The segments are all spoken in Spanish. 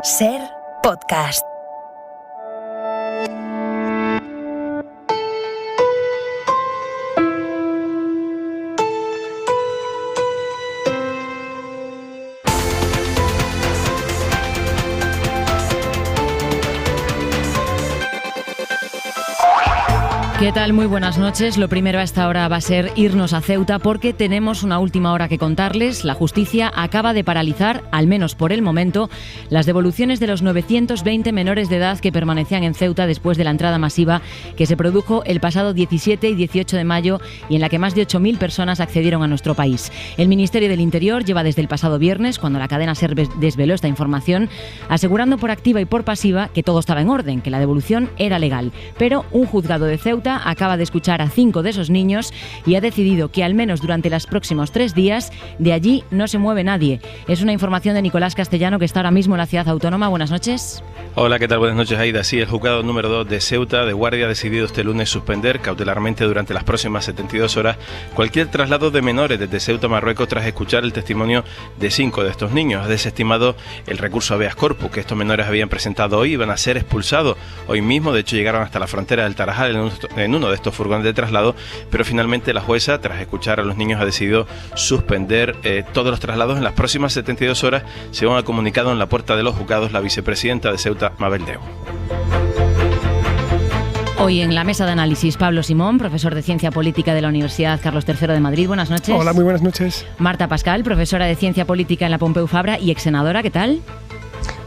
SER Podcast. ¿Qué tal? Muy buenas noches. Lo primero a esta hora va a ser irnos a Ceuta porque tenemos una última hora que contarles. La justicia acaba de paralizar, al menos por el momento, las devoluciones de los 920 menores de edad que permanecían en Ceuta después de la entrada masiva que se produjo el pasado 17 y 18 de mayo y en la que más de 8.000 personas accedieron a nuestro país. El Ministerio del Interior lleva desde el pasado viernes, cuando la cadena SER desveló esta información, asegurando por activa y por pasiva que todo estaba en orden, que la devolución era legal. Pero un juzgado de Ceuta acaba de escuchar a 5 de esos niños y ha decidido que al menos durante los próximos 3 días de allí no se mueve nadie. Es una información de Nicolás Castellano, que está ahora mismo en la ciudad autónoma. Buenas noches. Hola, ¿qué tal? Buenas noches, Aida. Sí, el juzgado número 2 de Ceuta de Guardia ha decidido este lunes suspender cautelarmente durante las próximas 72 horas cualquier traslado de menores desde Ceuta a Marruecos tras escuchar el testimonio de 5 de estos niños. Ha desestimado el recurso habeas corpus que estos menores habían presentado hoy y van a ser expulsados hoy mismo. De hecho, llegaron hasta la frontera del Tarajal en uno de estos furgones de traslado, pero finalmente la jueza, tras escuchar a los niños, ha decidido suspender todos los traslados en las próximas 72 horas, según ha comunicado en la puerta de los juzgados la vicepresidenta de Ceuta, Mabel Deu. Hoy en la mesa de análisis, Pablo Simón, profesor de Ciencia Política de la Universidad Carlos III de Madrid. Buenas noches. Hola, muy buenas noches. Marta Pascal, profesora de Ciencia Política en la Pompeu Fabra y ex senadora. ¿Qué tal?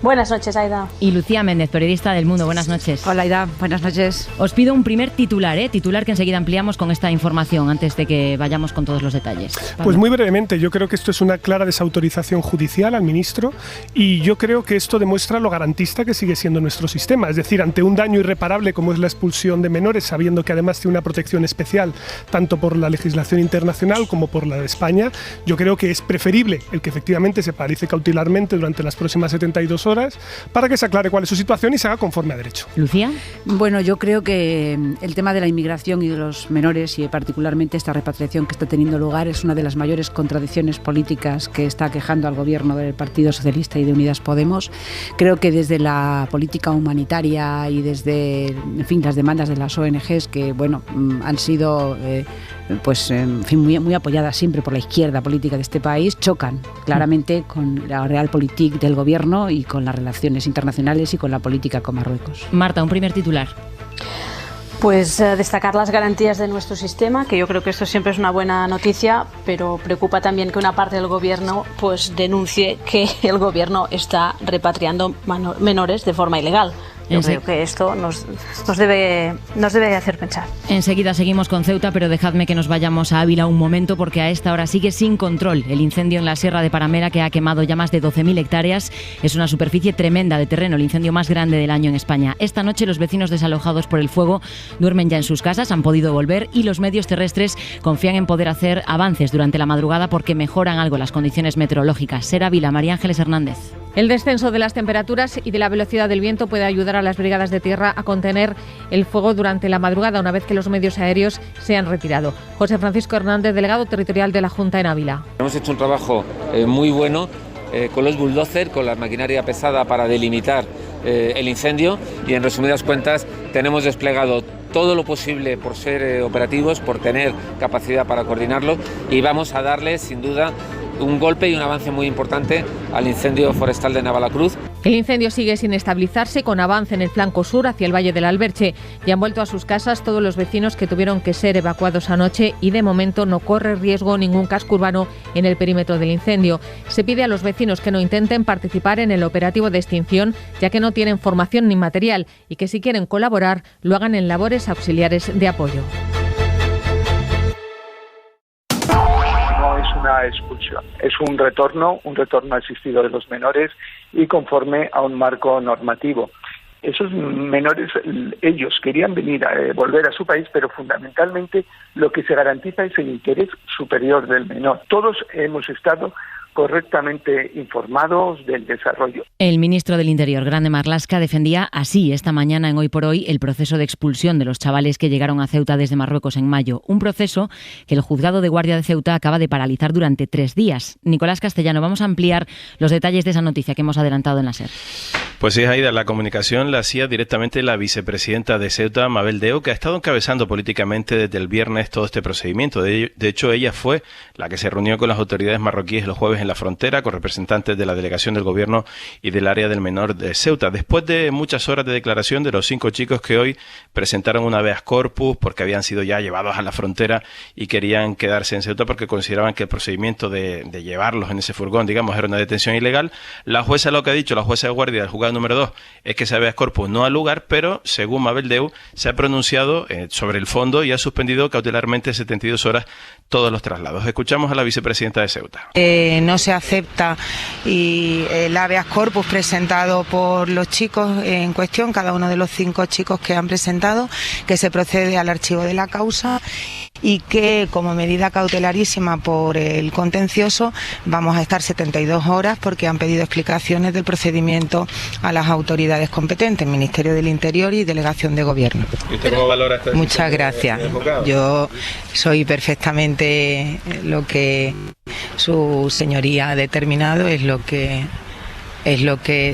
Buenas noches, Aida. Y Lucía Méndez, periodista del Mundo. Buenas noches. Hola, Aida. Buenas noches. Os pido un primer titular, titular que enseguida ampliamos con esta información antes de que vayamos con todos los detalles. Pablo. Pues muy brevemente, yo creo que esto es una clara desautorización judicial al ministro y yo creo que esto demuestra lo garantista que sigue siendo nuestro sistema. Es decir, ante un daño irreparable como es la expulsión de menores, sabiendo que además tiene una protección especial tanto por la legislación internacional como por la de España, yo creo que es preferible el que efectivamente se paralice cautelarmente durante las próximas 72 horas para que se aclare cuál es su situación y se haga conforme a derecho. Lucía. Bueno, yo creo que el tema de la inmigración y de los menores y particularmente esta repatriación que está teniendo lugar es una de las mayores contradicciones políticas que está quejando al gobierno del Partido Socialista y de Unidas Podemos. Creo que desde la política humanitaria y desde, en fin, las demandas de las ONGs que, bueno, han sido muy apoyadas siempre por la izquierda política de este país, chocan claramente con la realpolitik del gobierno y con las relaciones internacionales y con la política con Marruecos. Marta, un primer titular. Pues destacar las garantías de nuestro sistema, que yo creo que esto siempre es una buena noticia, pero preocupa también que una parte del gobierno pues denuncie que el gobierno está repatriando menores de forma ilegal. Yo creo que esto nos debe hacer pensar. Enseguida seguimos con Ceuta, pero dejadme que nos vayamos a Ávila un momento, porque a esta hora sigue sin control el incendio en la Sierra de Paramera, que ha quemado ya más de 12.000 hectáreas. Es una superficie tremenda de terreno, el incendio más grande del año en España. Esta noche los vecinos desalojados por el fuego duermen ya en sus casas, han podido volver y los medios terrestres confían en poder hacer avances durante la madrugada porque mejoran algo las condiciones meteorológicas. SER Ávila, María Ángeles Hernández. El descenso de las temperaturas y de la velocidad del viento puede ayudar a las brigadas de tierra a contener el fuego durante la madrugada, una vez que los medios aéreos se han retirado. José Francisco Hernández, delegado territorial de la Junta en Ávila. Hemos hecho un trabajo muy bueno con los bulldozers, con la maquinaria pesada para delimitar el incendio y, en resumidas cuentas, tenemos desplegado todo lo posible por ser operativos, por tener capacidad para coordinarlo, y vamos a darle, sin duda, un golpe y un avance muy importante al incendio forestal de Navalacruz. El incendio sigue sin estabilizarse, con avance en el flanco sur hacia el Valle del Alberche. Ya han vuelto a sus casas todos los vecinos que tuvieron que ser evacuados anoche y de momento no corre riesgo ningún casco urbano en el perímetro del incendio. Se pide a los vecinos que no intenten participar en el operativo de extinción, ya que no tienen formación ni material, y que si quieren colaborar lo hagan en labores auxiliares de apoyo. Una expulsión, es un retorno asistido de los menores y conforme a un marco normativo. Esos menores, ellos querían volver a su país, pero fundamentalmente lo que se garantiza es el interés superior del menor. Todos hemos estado correctamente informados del desarrollo. El ministro del Interior, Grande Marlaska, defendía así esta mañana en Hoy por Hoy el proceso de expulsión de los chavales que llegaron a Ceuta desde Marruecos en mayo. Un proceso que el juzgado de guardia de Ceuta acaba de paralizar durante 3 días. Nicolás Castellano, vamos a ampliar los detalles de esa noticia que hemos adelantado en la SER. Pues sí, Aida, la comunicación la hacía directamente la vicepresidenta de Ceuta, Mabel Deu, que ha estado encabezando políticamente desde el viernes todo este procedimiento. De hecho, ella fue la que se reunió con las autoridades marroquíes los jueves en la frontera, con representantes de la delegación del gobierno y del área del menor de Ceuta. Después de muchas horas de declaración de los 5 chicos que hoy presentaron un habeas corpus porque habían sido ya llevados a la frontera y querían quedarse en Ceuta porque consideraban que el procedimiento de llevarlos en ese furgón, digamos, era una detención ilegal, la jueza lo que ha dicho, la jueza de guardia del juzgado número 2, es que ese habeas corpus no ha lugar, pero según Mabel Deu se ha pronunciado sobre el fondo y ha suspendido cautelarmente 72 horas todos los traslados. Escuchamos a la vicepresidenta de Ceuta. No se acepta y el habeas corpus presentado por los chicos en cuestión, cada uno de los 5 chicos que han presentado, que se procede al archivo de la causa y que como medida cautelarísima por el contencioso vamos a estar 72 horas porque han pedido explicaciones del procedimiento a las autoridades competentes, Ministerio del Interior y Delegación de Gobierno. ¿Y usted cómo valora esta decisión? Muchas gracias. Yo soy perfectamente lo que su señoría ha determinado, es lo que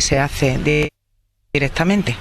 se hace directamente.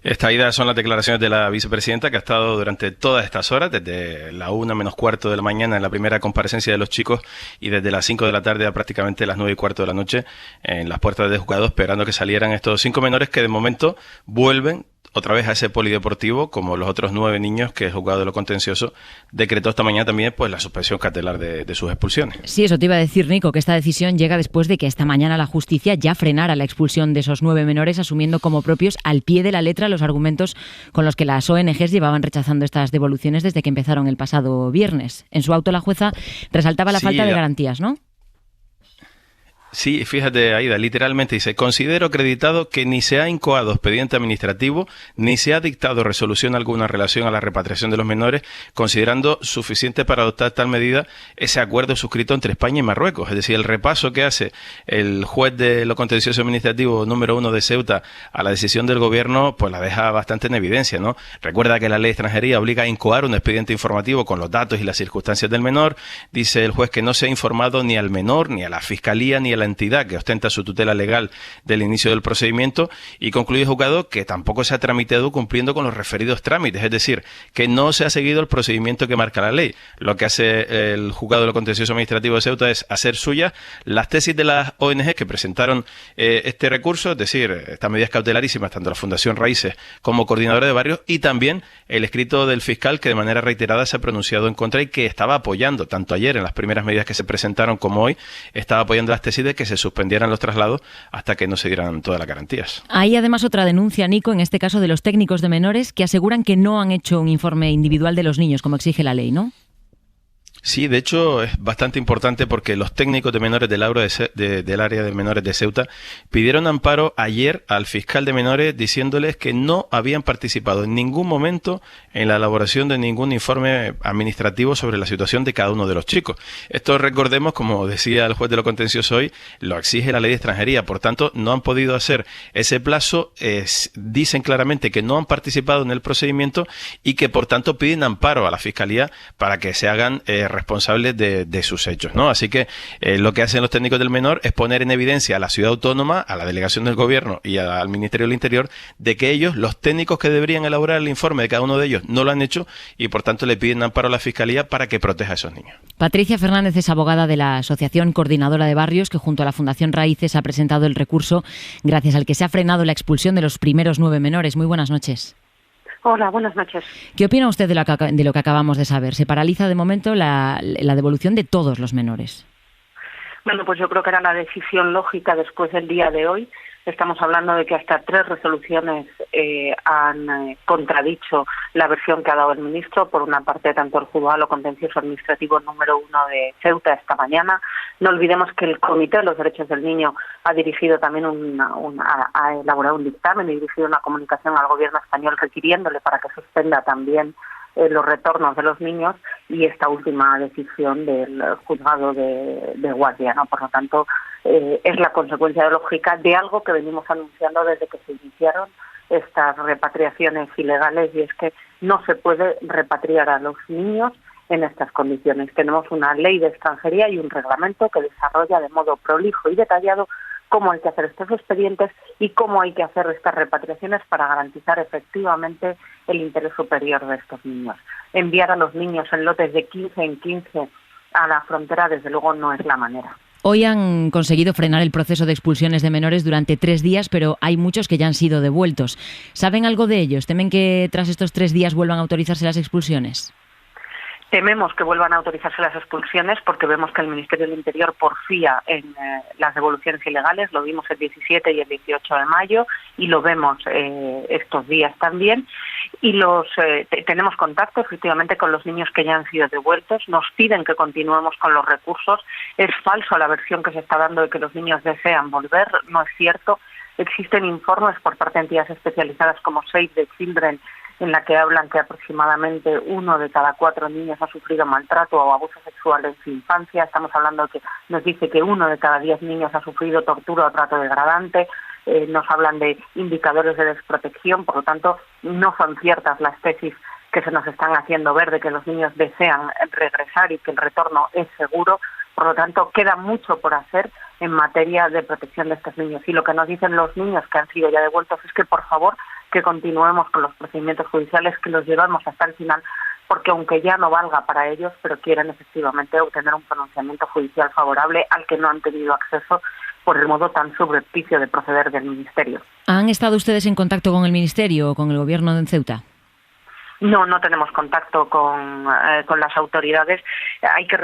Esta ida son las declaraciones de la vicepresidenta, que ha estado durante todas estas horas, desde la 1 menos cuarto de la mañana en la primera comparecencia de los chicos y desde las 5 de la tarde a prácticamente las 9 y cuarto de la noche en las puertas del juzgado, esperando que salieran estos 5 menores que de momento vuelven otra vez a ese polideportivo, como los otros 9 niños que el juzgado de lo contencioso decretó esta mañana también pues la suspensión cautelar de sus expulsiones. Sí, eso te iba a decir, Nico, que esta decisión llega después de que esta mañana la justicia ya frenara la expulsión de esos 9 menores, asumiendo como propios al pie de la letra los argumentos con los que las ONGs llevaban rechazando estas devoluciones desde que empezaron el pasado viernes. En su auto la jueza resaltaba la falta de garantías, ¿no? Sí, fíjate, Aida, literalmente dice: considero acreditado que ni se ha incoado expediente administrativo ni se ha dictado resolución alguna en relación a la repatriación de los menores, considerando suficiente para adoptar tal medida ese acuerdo suscrito entre España y Marruecos. Es decir, el repaso que hace el juez de lo contencioso administrativo número 1 de Ceuta a la decisión del gobierno, pues la deja bastante en evidencia, ¿no? Recuerda que la ley de extranjería obliga a incoar un expediente informativo con los datos y las circunstancias del menor. Dice el juez que no se ha informado ni al menor, ni a la fiscalía, ni a la entidad que ostenta su tutela legal del inicio del procedimiento, y concluye el juzgado que tampoco se ha tramitado cumpliendo con los referidos trámites, es decir, que no se ha seguido el procedimiento que marca la ley. Lo que hace el juzgado de lo contencioso administrativo de Ceuta es hacer suyas las tesis de las ONG que presentaron este recurso, es decir, estas medidas cautelarísimas, tanto la Fundación Raíces como Coordinadora de Barrios, y también el escrito del fiscal que de manera reiterada se ha pronunciado en contra y que estaba apoyando, tanto ayer en las primeras medidas que se presentaron como hoy, estaba apoyando las tesis de que se suspendieran los traslados hasta que no se dieran todas las garantías. Hay además otra denuncia, Nico, en este caso de los técnicos de menores, que aseguran que no han hecho un informe individual de los niños, como exige la ley, ¿no? Sí, de hecho es bastante importante porque los técnicos de menores del área de menores de Ceuta pidieron amparo ayer al fiscal de menores diciéndoles que no habían participado en ningún momento en la elaboración de ningún informe administrativo sobre la situación de cada uno de los chicos. Esto, recordemos, como decía el juez de lo contencioso hoy, lo exige la ley de extranjería, por tanto no han podido hacer ese plazo, dicen claramente que no han participado en el procedimiento y que por tanto piden amparo a la fiscalía para que se hagan responsables de sus hechos, ¿no? Así que lo que hacen los técnicos del menor es poner en evidencia a la ciudad autónoma, a la delegación del gobierno y al Ministerio del Interior de que ellos, los técnicos que deberían elaborar el informe de cada uno de ellos, no lo han hecho y por tanto le piden amparo a la Fiscalía para que proteja a esos niños. Patricia Fernández es abogada de la Asociación Coordinadora de Barrios, que junto a la Fundación Raíces ha presentado el recurso gracias al que se ha frenado la expulsión de los primeros 9 menores. Muy buenas noches. Hola, buenas noches. ¿Qué opina usted de lo que acabamos de saber? ¿Se paraliza de momento la devolución de todos los menores? Bueno, pues yo creo que era la decisión lógica después del día de hoy. Estamos hablando de que hasta 3 resoluciones han contradicho la versión que ha dado el ministro. Por una parte, tanto el juzgado lo contencioso administrativo número 1 de Ceuta esta mañana. No olvidemos que el Comité de los Derechos del Niño ha dirigido también ha elaborado un dictamen y dirigido una comunicación al gobierno español requiriéndole para que suspenda también los retornos de los niños, y esta última decisión del juzgado de guardia, ¿no? Por lo tanto, es la consecuencia lógica de algo que venimos anunciando desde que se iniciaron estas repatriaciones ilegales, y es que no se puede repatriar a los niños en estas condiciones. Tenemos una ley de extranjería y un reglamento que desarrolla de modo prolijo y detallado cómo hay que hacer estos expedientes y cómo hay que hacer estas repatriaciones para garantizar efectivamente el interés superior de estos niños. Enviar a los niños en lotes de 15 en 15 a la frontera, desde luego, no es la manera. Hoy han conseguido frenar el proceso de expulsiones de menores durante 3 días, pero hay muchos que ya han sido devueltos. ¿Saben algo de ellos? ¿Temen que tras estos 3 días vuelvan a autorizarse las expulsiones? Tememos que vuelvan a autorizarse las expulsiones porque vemos que el Ministerio del Interior porfía en las devoluciones ilegales. Lo vimos el 17 y el 18 de mayo y lo vemos estos días también. Y tenemos contacto efectivamente con los niños que ya han sido devueltos. Nos piden que continuemos con los recursos. Es falso la versión que se está dando de que los niños desean volver. No es cierto. Existen informes por parte de entidades especializadas como Save the Children en la que hablan que aproximadamente 1 de cada 4 niños ha sufrido maltrato o abuso sexual en su infancia. Estamos hablando que nos dice que 1 de cada 10 niños ha sufrido tortura o trato degradante. Nos hablan de indicadores de desprotección, por lo tanto no son ciertas las tesis que se nos están haciendo ver de que los niños desean regresar y que el retorno es seguro. Por lo tanto, queda mucho por hacer en materia de protección de estos niños. Y lo que nos dicen los niños que han sido ya devueltos es que, por favor, que continuemos con los procedimientos judiciales, que los llevamos hasta el final, porque aunque ya no valga para ellos, pero quieren efectivamente obtener un pronunciamiento judicial favorable al que no han tenido acceso por el modo tan subrepticio de proceder del Ministerio. ¿Han estado ustedes en contacto con el Ministerio o con el Gobierno de Ceuta? No tenemos contacto con las autoridades. Hay que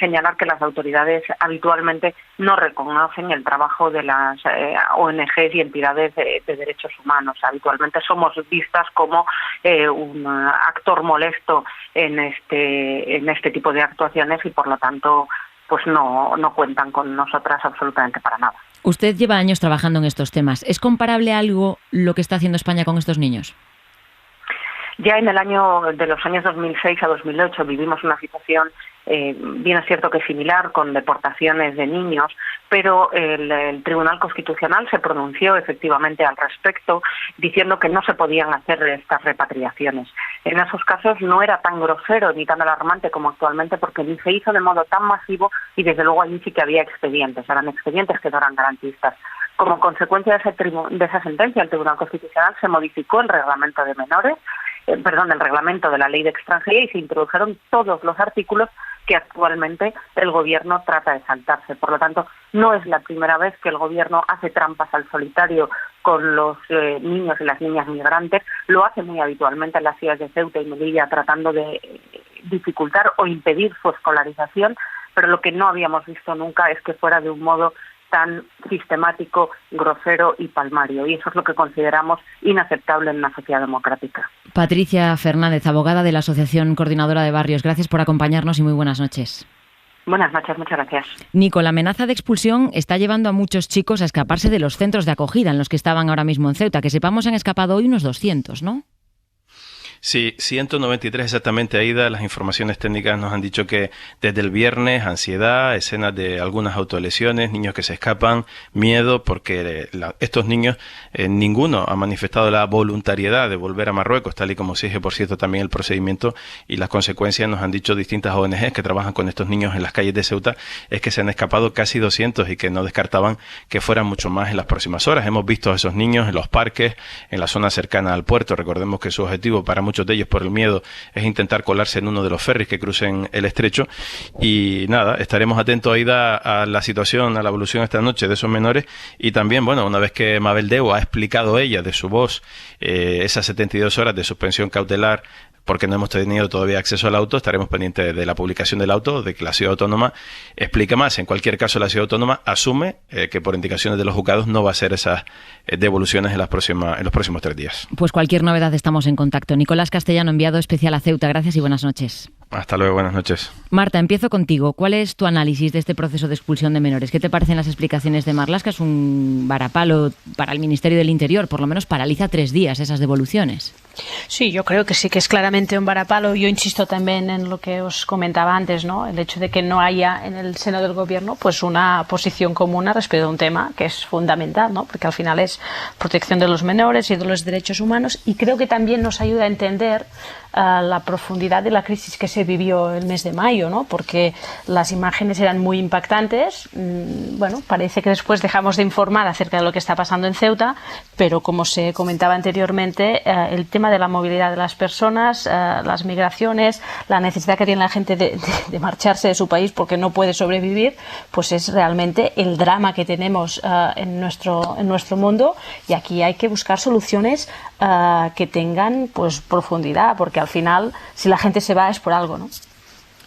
señalar que las autoridades habitualmente no reconocen el trabajo de las ONGs y entidades de derechos humanos. Habitualmente somos vistas como un actor molesto en este tipo de actuaciones y, por lo tanto, pues no cuentan con nosotras absolutamente para nada. Usted lleva años trabajando en estos temas. ¿Es comparable algo lo que está haciendo España con estos niños? Ya en el de los años 2006 a 2008 vivimos una situación, bien es cierto que similar, con deportaciones de niños, pero el Tribunal Constitucional se pronunció efectivamente al respecto, diciendo que no se podían hacer estas repatriaciones. En esos casos no era tan grosero ni tan alarmante como actualmente, porque ni se hizo de modo tan masivo y desde luego allí sí que había expedientes, eran expedientes que no eran garantistas. Como consecuencia de esa sentencia, el Tribunal Constitucional se modificó el reglamento de menores, el reglamento de la Ley de Extranjería, y se introdujeron todos los artículos que actualmente el Gobierno trata de saltarse. Por lo tanto, no es la primera vez que el Gobierno hace trampas al solitario con los niños y las niñas migrantes. Lo hace muy habitualmente en las ciudades de Ceuta y Melilla, tratando de dificultar o impedir su escolarización, pero lo que no habíamos visto nunca es que fuera de un modo tan sistemático, grosero y palmario, y eso es lo que consideramos inaceptable en una sociedad democrática. Patricia Fernández, abogada de la Asociación Coordinadora de Barrios, gracias por acompañarnos y muy buenas noches. Buenas noches, muchas gracias. Nico, la amenaza de expulsión está llevando a muchos chicos a escaparse de los centros de acogida en los que estaban ahora mismo en Ceuta. Que sepamos, han escapado hoy unos 200, ¿no? Sí, 193 exactamente, Aida. Las informaciones técnicas nos han dicho que desde el viernes, ansiedad, escenas de algunas autolesiones, niños que se escapan, miedo, porque estos niños, ninguno ha manifestado la voluntariedad de volver a Marruecos, tal y como exige, por cierto, también el procedimiento, y las consecuencias, nos han dicho distintas ONGs que trabajan con estos niños en las calles de Ceuta, es que se han escapado casi 200 y que no descartaban que fueran mucho más en las próximas horas. Hemos visto a esos niños en los parques, en la zona cercana al puerto. Recordemos que su objetivo, para muchos de ellos por el miedo, es intentar colarse en uno de los ferries que crucen el estrecho. Y nada, estaremos atentos, Aida, a la situación, a la evolución esta noche de esos menores. Y también, bueno, una vez que Mabel Deu ha explicado ella de su voz esas 72 horas de suspensión cautelar, porque no hemos tenido todavía acceso al auto, estaremos pendientes de la publicación del auto, de que la Ciudad Autónoma explique más. En cualquier caso, la Ciudad Autónoma asume que por indicaciones de los juzgados no va a hacer esas devoluciones en los próximos 3 días. Pues cualquier novedad estamos en contacto. Nicolás Castellano, enviado especial a Ceuta. Gracias y buenas noches. Hasta luego, buenas noches. Marta, empiezo contigo. ¿Cuál es tu análisis de este proceso de expulsión de menores? ¿Qué te parecen las explicaciones de Marlaska? Es un varapalo para el Ministerio del Interior, por lo menos paraliza 3 días esas devoluciones. Sí, yo creo que sí que es claramente un varapalo. Yo insisto también en lo que os comentaba antes, ¿no? El hecho de que no haya en el seno del Gobierno pues una posición común respecto a un tema que es fundamental, ¿no? Porque al final es protección de los menores y de los derechos humanos, y creo que también nos ayuda a entender la profundidad de la crisis que se vivió el mes de mayo, ¿no? Porque las imágenes eran muy impactantes. Bueno, parece que después dejamos de informar acerca de lo que está pasando en Ceuta, pero como se comentaba anteriormente, el tema de la movilidad de las personas, las migraciones, la necesidad que tiene la gente de marcharse de su país porque no puede sobrevivir, pues es realmente el drama que tenemos en nuestro mundo, y aquí hay que buscar soluciones que tengan pues profundidad, porque al final si la gente se va es por algo, ¿no?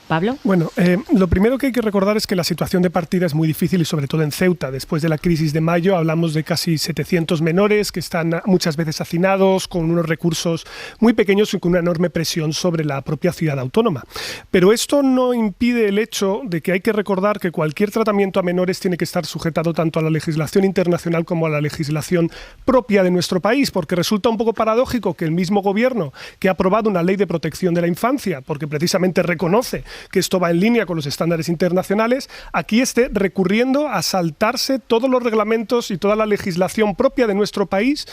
Pablo. Bueno, lo primero que hay que recordar es que la situación de partida es muy difícil, y sobre todo en Ceuta. Después de la crisis de mayo hablamos de casi 700 menores que están muchas veces hacinados, con unos recursos muy pequeños y con una enorme presión sobre la propia ciudad autónoma. Pero esto no impide el hecho de que hay que recordar que cualquier tratamiento a menores tiene que estar sujetado tanto a la legislación internacional como a la legislación propia de nuestro país, porque resulta un poco paradójico que el mismo gobierno que ha aprobado una ley de protección de la infancia, porque precisamente reconoce que esto va en línea con los estándares internacionales, aquí esté recurriendo a saltarse todos los reglamentos y toda la legislación propia de nuestro país,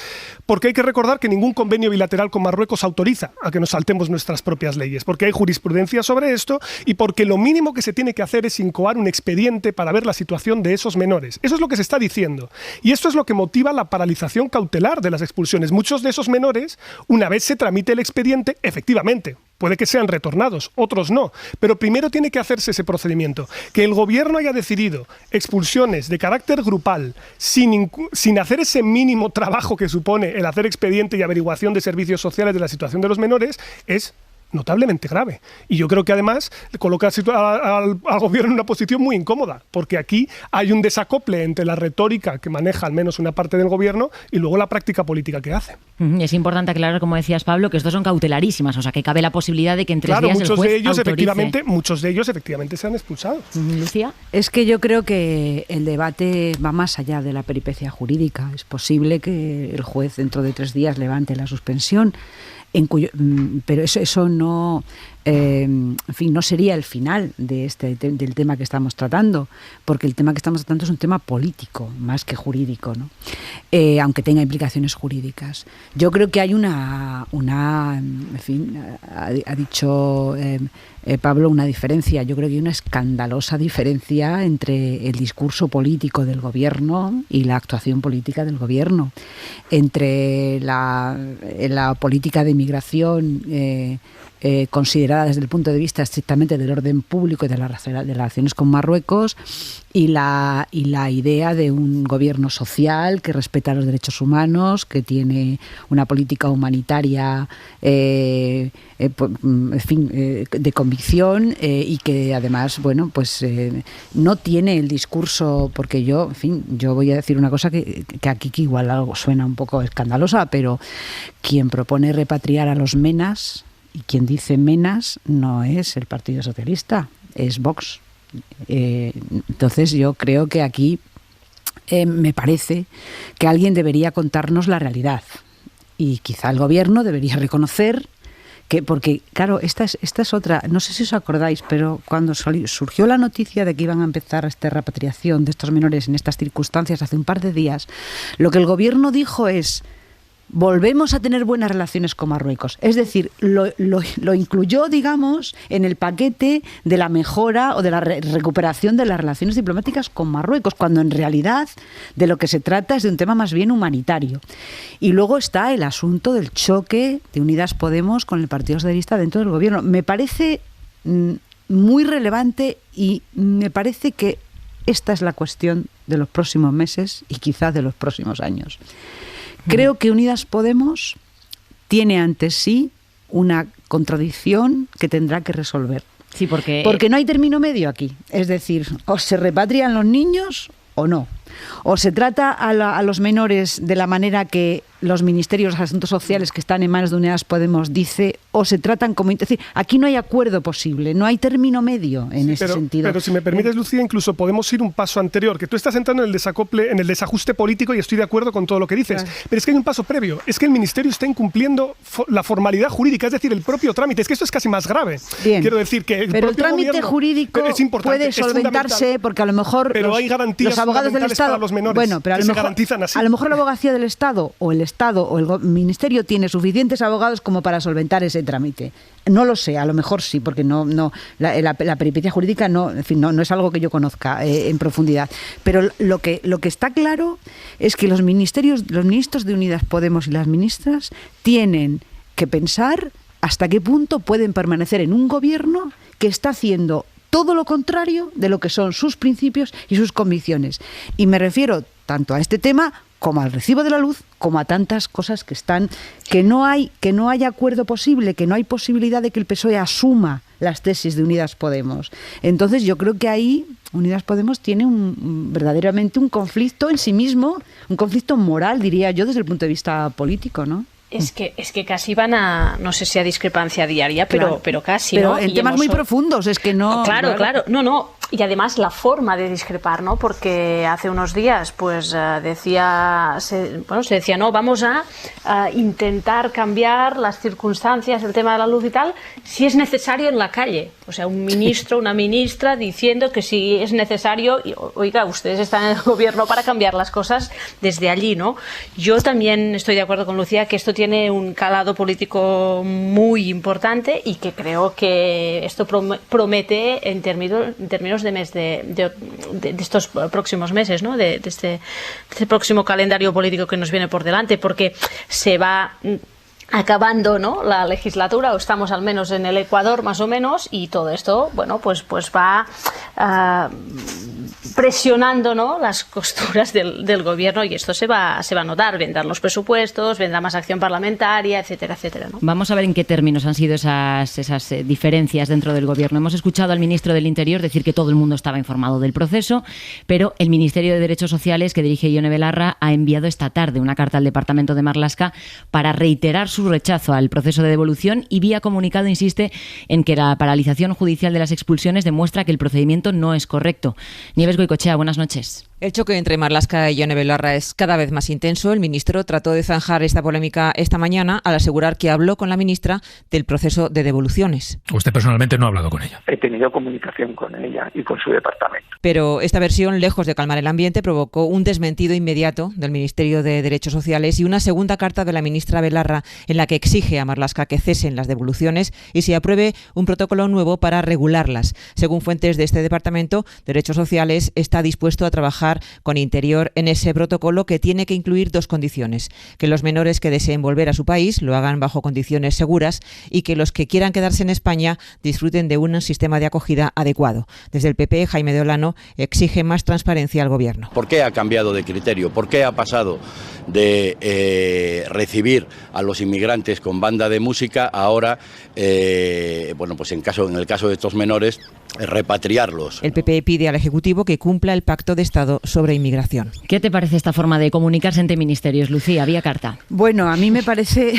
porque hay que recordar que ningún convenio bilateral con Marruecos autoriza a que nos saltemos nuestras propias leyes, porque hay jurisprudencia sobre esto y porque lo mínimo que se tiene que hacer es incoar un expediente para ver la situación de esos menores. Eso es lo que se está diciendo. Y esto es lo que motiva la paralización cautelar de las expulsiones. Muchos de esos menores, una vez se tramite el expediente, efectivamente, puede que sean retornados, otros no, pero primero tiene que hacerse ese procedimiento. Que el gobierno haya decidido expulsiones de carácter grupal sin hacer ese mínimo trabajo que supone el hacer expediente y averiguación de servicios sociales de la situación de los menores es notablemente grave. Y yo creo que además coloca al gobierno en una posición muy incómoda, porque aquí hay un desacople entre la retórica que maneja al menos una parte del gobierno y luego la práctica política que hace. Es importante aclarar, como decías, Pablo, que estos son cautelarísimas, o sea que cabe la posibilidad de que en 3 días el juez muchos de ellos efectivamente se han expulsado. Lucía. Es que yo creo que el debate va más allá de la peripecia jurídica. Es posible que el juez dentro de 3 días levante la suspensión, pero eso no, en fin, no sería el final de del tema que estamos tratando, porque el tema que estamos tratando es un tema político más que jurídico, ¿no? Aunque tenga implicaciones jurídicas. Yo creo que hay en fin, ha dicho Pablo, una diferencia. Yo creo que hay una escandalosa diferencia entre el discurso político del gobierno y la actuación política del gobierno. Entre la política de migración considerada desde el punto de vista estrictamente del orden público y de las relaciones con Marruecos y la idea de un gobierno social que respeta los derechos humanos, que tiene una política humanitaria en fin, de convicción y que además, bueno, pues no tiene el discurso, porque yo voy a decir una cosa que aquí que igual algo suena un poco escandalosa, pero quien propone repatriar a los menas y quien dice menas no es el Partido Socialista, es Vox. Entonces yo creo que aquí me parece que alguien debería contarnos la realidad y quizá el gobierno debería reconocer que, porque claro, esta es otra, no sé si os acordáis, pero cuando surgió la noticia de que iban a empezar esta repatriación de estos menores en estas circunstancias hace un par de días, lo que el gobierno dijo es: volvemos a tener buenas relaciones con Marruecos. Es decir, lo incluyó, digamos, en el paquete de la mejora o de la recuperación de las relaciones diplomáticas con Marruecos, cuando en realidad de lo que se trata es de un tema más bien humanitario. Y luego está el asunto del choque de Unidas Podemos con el Partido Socialista dentro del gobierno. Me parece muy relevante y me parece que esta es la cuestión de los próximos meses y quizás de los próximos años. Creo que Unidas Podemos tiene ante sí una contradicción que tendrá que resolver. Sí, porque no hay término medio aquí. Es decir, o se repatrian los niños o no. O se trata a los menores de la manera que los ministerios de Asuntos Sociales que están en manos de Unidas Podemos dice, o se tratan como... Es decir, aquí no hay acuerdo posible, no hay término medio en ese sentido. Pero si me permites, Lucía, incluso podemos ir un paso anterior, que tú estás entrando en el desacople, en el desajuste político, y estoy de acuerdo con todo lo que dices. Claro. Pero es que hay un paso previo, es que el Ministerio está incumpliendo la formalidad jurídica, es decir, el propio trámite. Es que esto es casi más grave. Bien. Quiero decir que el trámite jurídico puede solventarse porque a lo mejor los abogados del Estado para los menores, bueno, pero que se garantizan así. A lo mejor la abogacía del Estado o el Ministerio tiene suficientes abogados como para solventar ese trámite. No lo sé, a lo mejor sí, porque la peripecia jurídica no es algo que yo conozca en profundidad. Pero lo que está claro es que los ministros de Unidas Podemos y las ministras tienen que pensar hasta qué punto pueden permanecer en un gobierno que está haciendo todo lo contrario de lo que son sus principios y sus convicciones. Y me refiero tanto a este tema como al recibo de la luz, como a tantas cosas que no hay acuerdo posible, que no hay posibilidad de que el PSOE asuma las tesis de Unidas Podemos. Entonces yo creo que ahí Unidas Podemos tiene verdaderamente un conflicto en sí mismo, un conflicto moral, diría yo, desde el punto de vista político, ¿no? Es que casi van a, no sé si a discrepancia diaria, pero casi, pero ¿no? en temas muy profundos, es que no... Claro. No. Y además la forma de discrepar, ¿no? Porque hace unos días, pues se decía, no, vamos a intentar cambiar las circunstancias, el tema de la luz y tal, si es necesario en la calle. O sea, un ministro, una ministra diciendo que si es necesario, oiga, ustedes están en el gobierno para cambiar las cosas desde allí, ¿no? Yo también estoy de acuerdo con Lucía que esto tiene un calado político muy importante y que creo que esto promete en términos de estos próximos meses, ¿no? de este próximo calendario político que nos viene por delante, porque se va acabando, ¿no?, la legislatura, o estamos al menos en el Ecuador más o menos, y todo esto, bueno, pues va presionando, ¿no?, las costuras del gobierno, y esto se va a notar. Vendrán los presupuestos, vendrá más acción parlamentaria, etcétera, etcétera, ¿no? Vamos a ver en qué términos han sido esas diferencias dentro del gobierno. Hemos escuchado al ministro del Interior decir que todo el mundo estaba informado del proceso, pero el Ministerio de Derechos Sociales, que dirige Ione Belarra, ha enviado esta tarde una carta al departamento de Marlaska para reiterar su rechazo al proceso de devolución, y vía comunicado insiste en que la paralización judicial de las expulsiones demuestra que el procedimiento no es correcto. Nieves Goicoechea, buenas noches. El choque entre Marlaska y Ione Belarra es cada vez más intenso. El ministro trató de zanjar esta polémica esta mañana al asegurar que habló con la ministra del proceso de devoluciones. Usted personalmente no ha hablado con ella. He tenido comunicación con ella y con su departamento. Pero esta versión, lejos de calmar el ambiente, provocó un desmentido inmediato del Ministerio de Derechos Sociales y una segunda carta de la ministra Belarra en la que exige a Marlaska que cesen las devoluciones y se apruebe un protocolo nuevo para regularlas. Según fuentes de este departamento, Derechos Sociales está dispuesto a trabajar con Interior en ese protocolo, que tiene que incluir dos condiciones: que los menores que deseen volver a su país lo hagan bajo condiciones seguras y que los que quieran quedarse en España disfruten de un sistema de acogida adecuado. Desde el PP, Jaime de Olano exige más transparencia al gobierno. ¿Por qué ha cambiado de criterio? ¿Por qué ha pasado de recibir a los inmigrantes con banda de música a ahora, pues en el caso de estos menores, repatriarlos? El PP pide al Ejecutivo que cumpla el Pacto de Estado sobre inmigración. ¿Qué te parece esta forma de comunicarse entre ministerios, Lucía, vía carta? Bueno, a mí me parece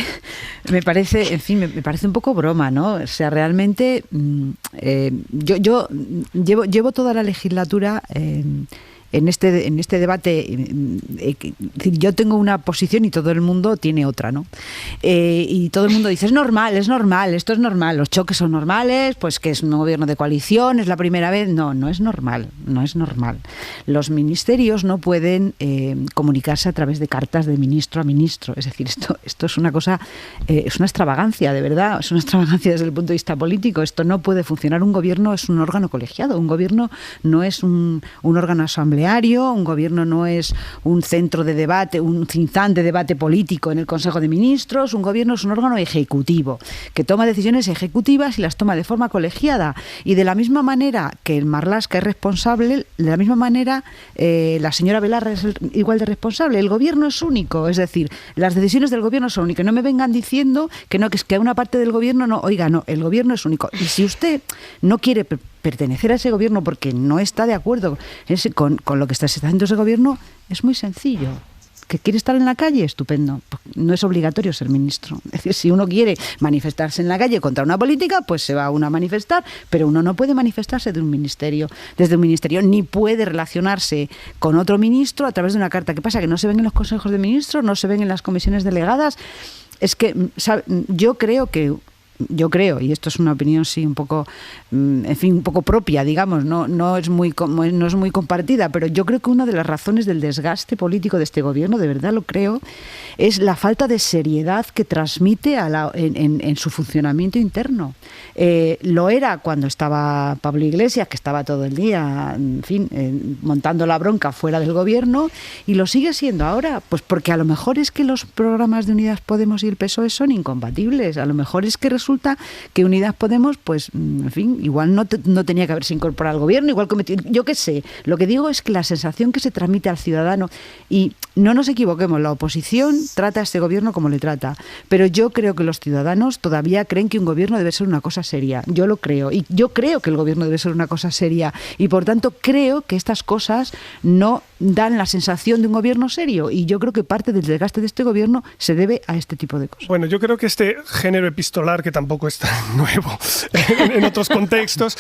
un poco broma, ¿no? O sea, realmente yo llevo toda la legislatura en este debate. Yo tengo una posición y todo el mundo tiene otra, ¿no? Y todo el mundo dice, es normal, esto es normal, los choques son normales, pues que es un gobierno de coalición, es la primera vez. No es normal. Los ministerios no pueden comunicarse a través de cartas de ministro a ministro. Es decir, esto es una cosa, es una extravagancia, de verdad, es una extravagancia desde el punto de vista político. Esto no puede funcionar. Un gobierno es un órgano colegiado, un gobierno no es un órgano asambleario, un gobierno no es un centro de debate, un think tank de debate político en el Consejo de Ministros. Un gobierno es un órgano ejecutivo que toma decisiones ejecutivas y las toma de forma colegiada. Y de la misma manera que el Marlaska es responsable, de la misma manera la señora Belarra es igual de responsable. El gobierno es único, es decir, las decisiones del gobierno son únicas. No me vengan diciendo que es que a una parte del gobierno no. Oiga, no, el gobierno es único. Y si usted no quiere pertenecer a ese gobierno porque no está de acuerdo con lo que está haciendo ese gobierno, es muy sencillo. ¿Que quiere estar en la calle? Estupendo. No es obligatorio ser ministro. Es decir, si uno quiere manifestarse en la calle contra una política, pues se va uno a manifestar, pero uno no puede manifestarse desde un ministerio, ni puede relacionarse con otro ministro a través de una carta. ¿Qué pasa? ¿Que no se ven en los consejos de ministros? ¿No se ven en las comisiones delegadas? Es que yo creo que yo creo, y esto es una opinión sí un poco, en fin, un poco propia, digamos, no es muy compartida, pero yo creo que una de las razones del desgaste político de este gobierno, de verdad lo creo, es la falta de seriedad que transmite en su funcionamiento interno. Lo era cuando estaba Pablo Iglesias, que estaba todo el día, en fin, montando la bronca fuera del gobierno, y lo sigue siendo ahora, pues porque a lo mejor es que los programas de Unidas Podemos y el PSOE son incompatibles, a lo mejor es que resulta que Unidas Podemos, pues, en fin, igual no tenía que haberse incorporado al gobierno, igual cometido, yo qué sé. Lo que digo es que la sensación que se transmite al ciudadano, y no nos equivoquemos, la oposición trata a este gobierno como le trata, pero yo creo que los ciudadanos todavía creen que un gobierno debe ser una cosa seria. Yo lo creo, y yo creo que el gobierno debe ser una cosa seria, y por tanto creo que estas cosas no dan la sensación de un gobierno serio, y yo creo que parte del desgaste de este gobierno se debe a este tipo de cosas. Bueno, yo creo que este género epistolar, que tampoco es tan nuevo en otros contextos,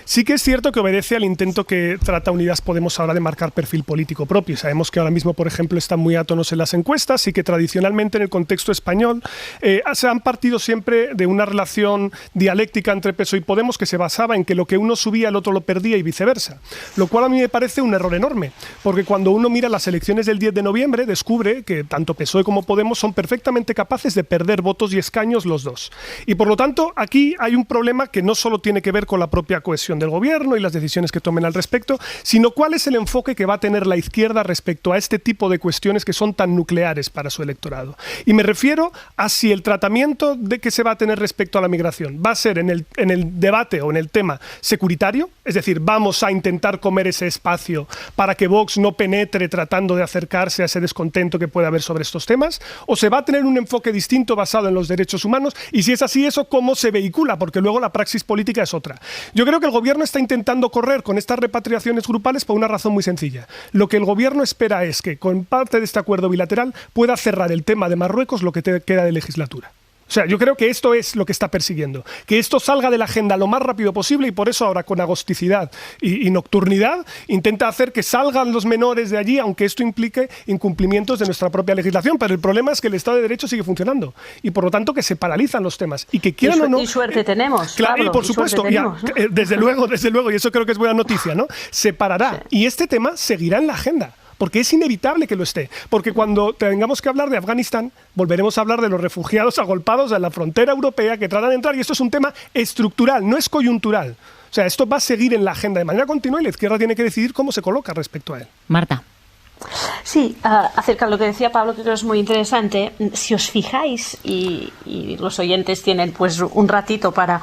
sí que es cierto que obedece al intento que trata Unidas Podemos ahora de marcar perfil político propio. Sabemos que ahora mismo, por ejemplo, están muy átonos en las encuestas y que tradicionalmente en el contexto español se han partido siempre de una relación dialéctica entre PSOE y Podemos que se basaba en que lo que uno subía el otro lo perdía y viceversa, lo cual a mí me parece un error enorme, porque cuando uno mira las elecciones del 10 de noviembre descubre que tanto PSOE como Podemos son perfectamente capaces de perder votos y escaños los dos. Y por lo tanto, aquí hay un problema que no solo tiene que ver con la propia cohesión del gobierno y las decisiones que tomen al respecto, sino cuál es el enfoque que va a tener la izquierda respecto a este tipo de cuestiones que son tan nucleares para su electorado. Y me refiero a si el tratamiento de que se va a tener respecto a la migración va a ser en el debate o en el tema securitario, es decir, vamos a intentar comer ese espacio para que Vox no penetre tratando de acercarse a ese descontento que puede haber sobre estos temas, o se va a tener un enfoque distinto basado en los derechos humanos, y si es así, eso cómo se vehicula, porque luego la praxis política es otra. Yo creo que el gobierno está intentando correr con estas repatriaciones grupales por una razón muy sencilla. Lo que el gobierno espera es que con parte de este acuerdo bilateral pueda cerrar el tema de Marruecos lo que queda de legislatura. O sea, yo creo que esto es lo que está persiguiendo, que esto salga de la agenda lo más rápido posible, y por eso ahora con agosticidad y nocturnidad intenta hacer que salgan los menores de allí, aunque esto implique incumplimientos de nuestra propia legislación. Pero el problema es que el Estado de Derecho sigue funcionando y por lo tanto que se paralizan los temas y que quieran o no... Y suerte tenemos. Claro, Pablo, y por supuesto, tenemos, ¿no? desde luego, y eso creo que es buena noticia, ¿no? Se parará, y este tema seguirá en la agenda, porque es inevitable que lo esté. Porque cuando tengamos que hablar de Afganistán, volveremos a hablar de los refugiados agolpados en la frontera europea que tratan de entrar, y esto es un tema estructural, no es coyuntural. O sea, esto va a seguir en la agenda de manera continua, y la izquierda tiene que decidir cómo se coloca respecto a él. Marta. Sí, acerca de lo que decía Pablo, que creo que es muy interesante. Si os fijáis, y los oyentes tienen pues un ratito para...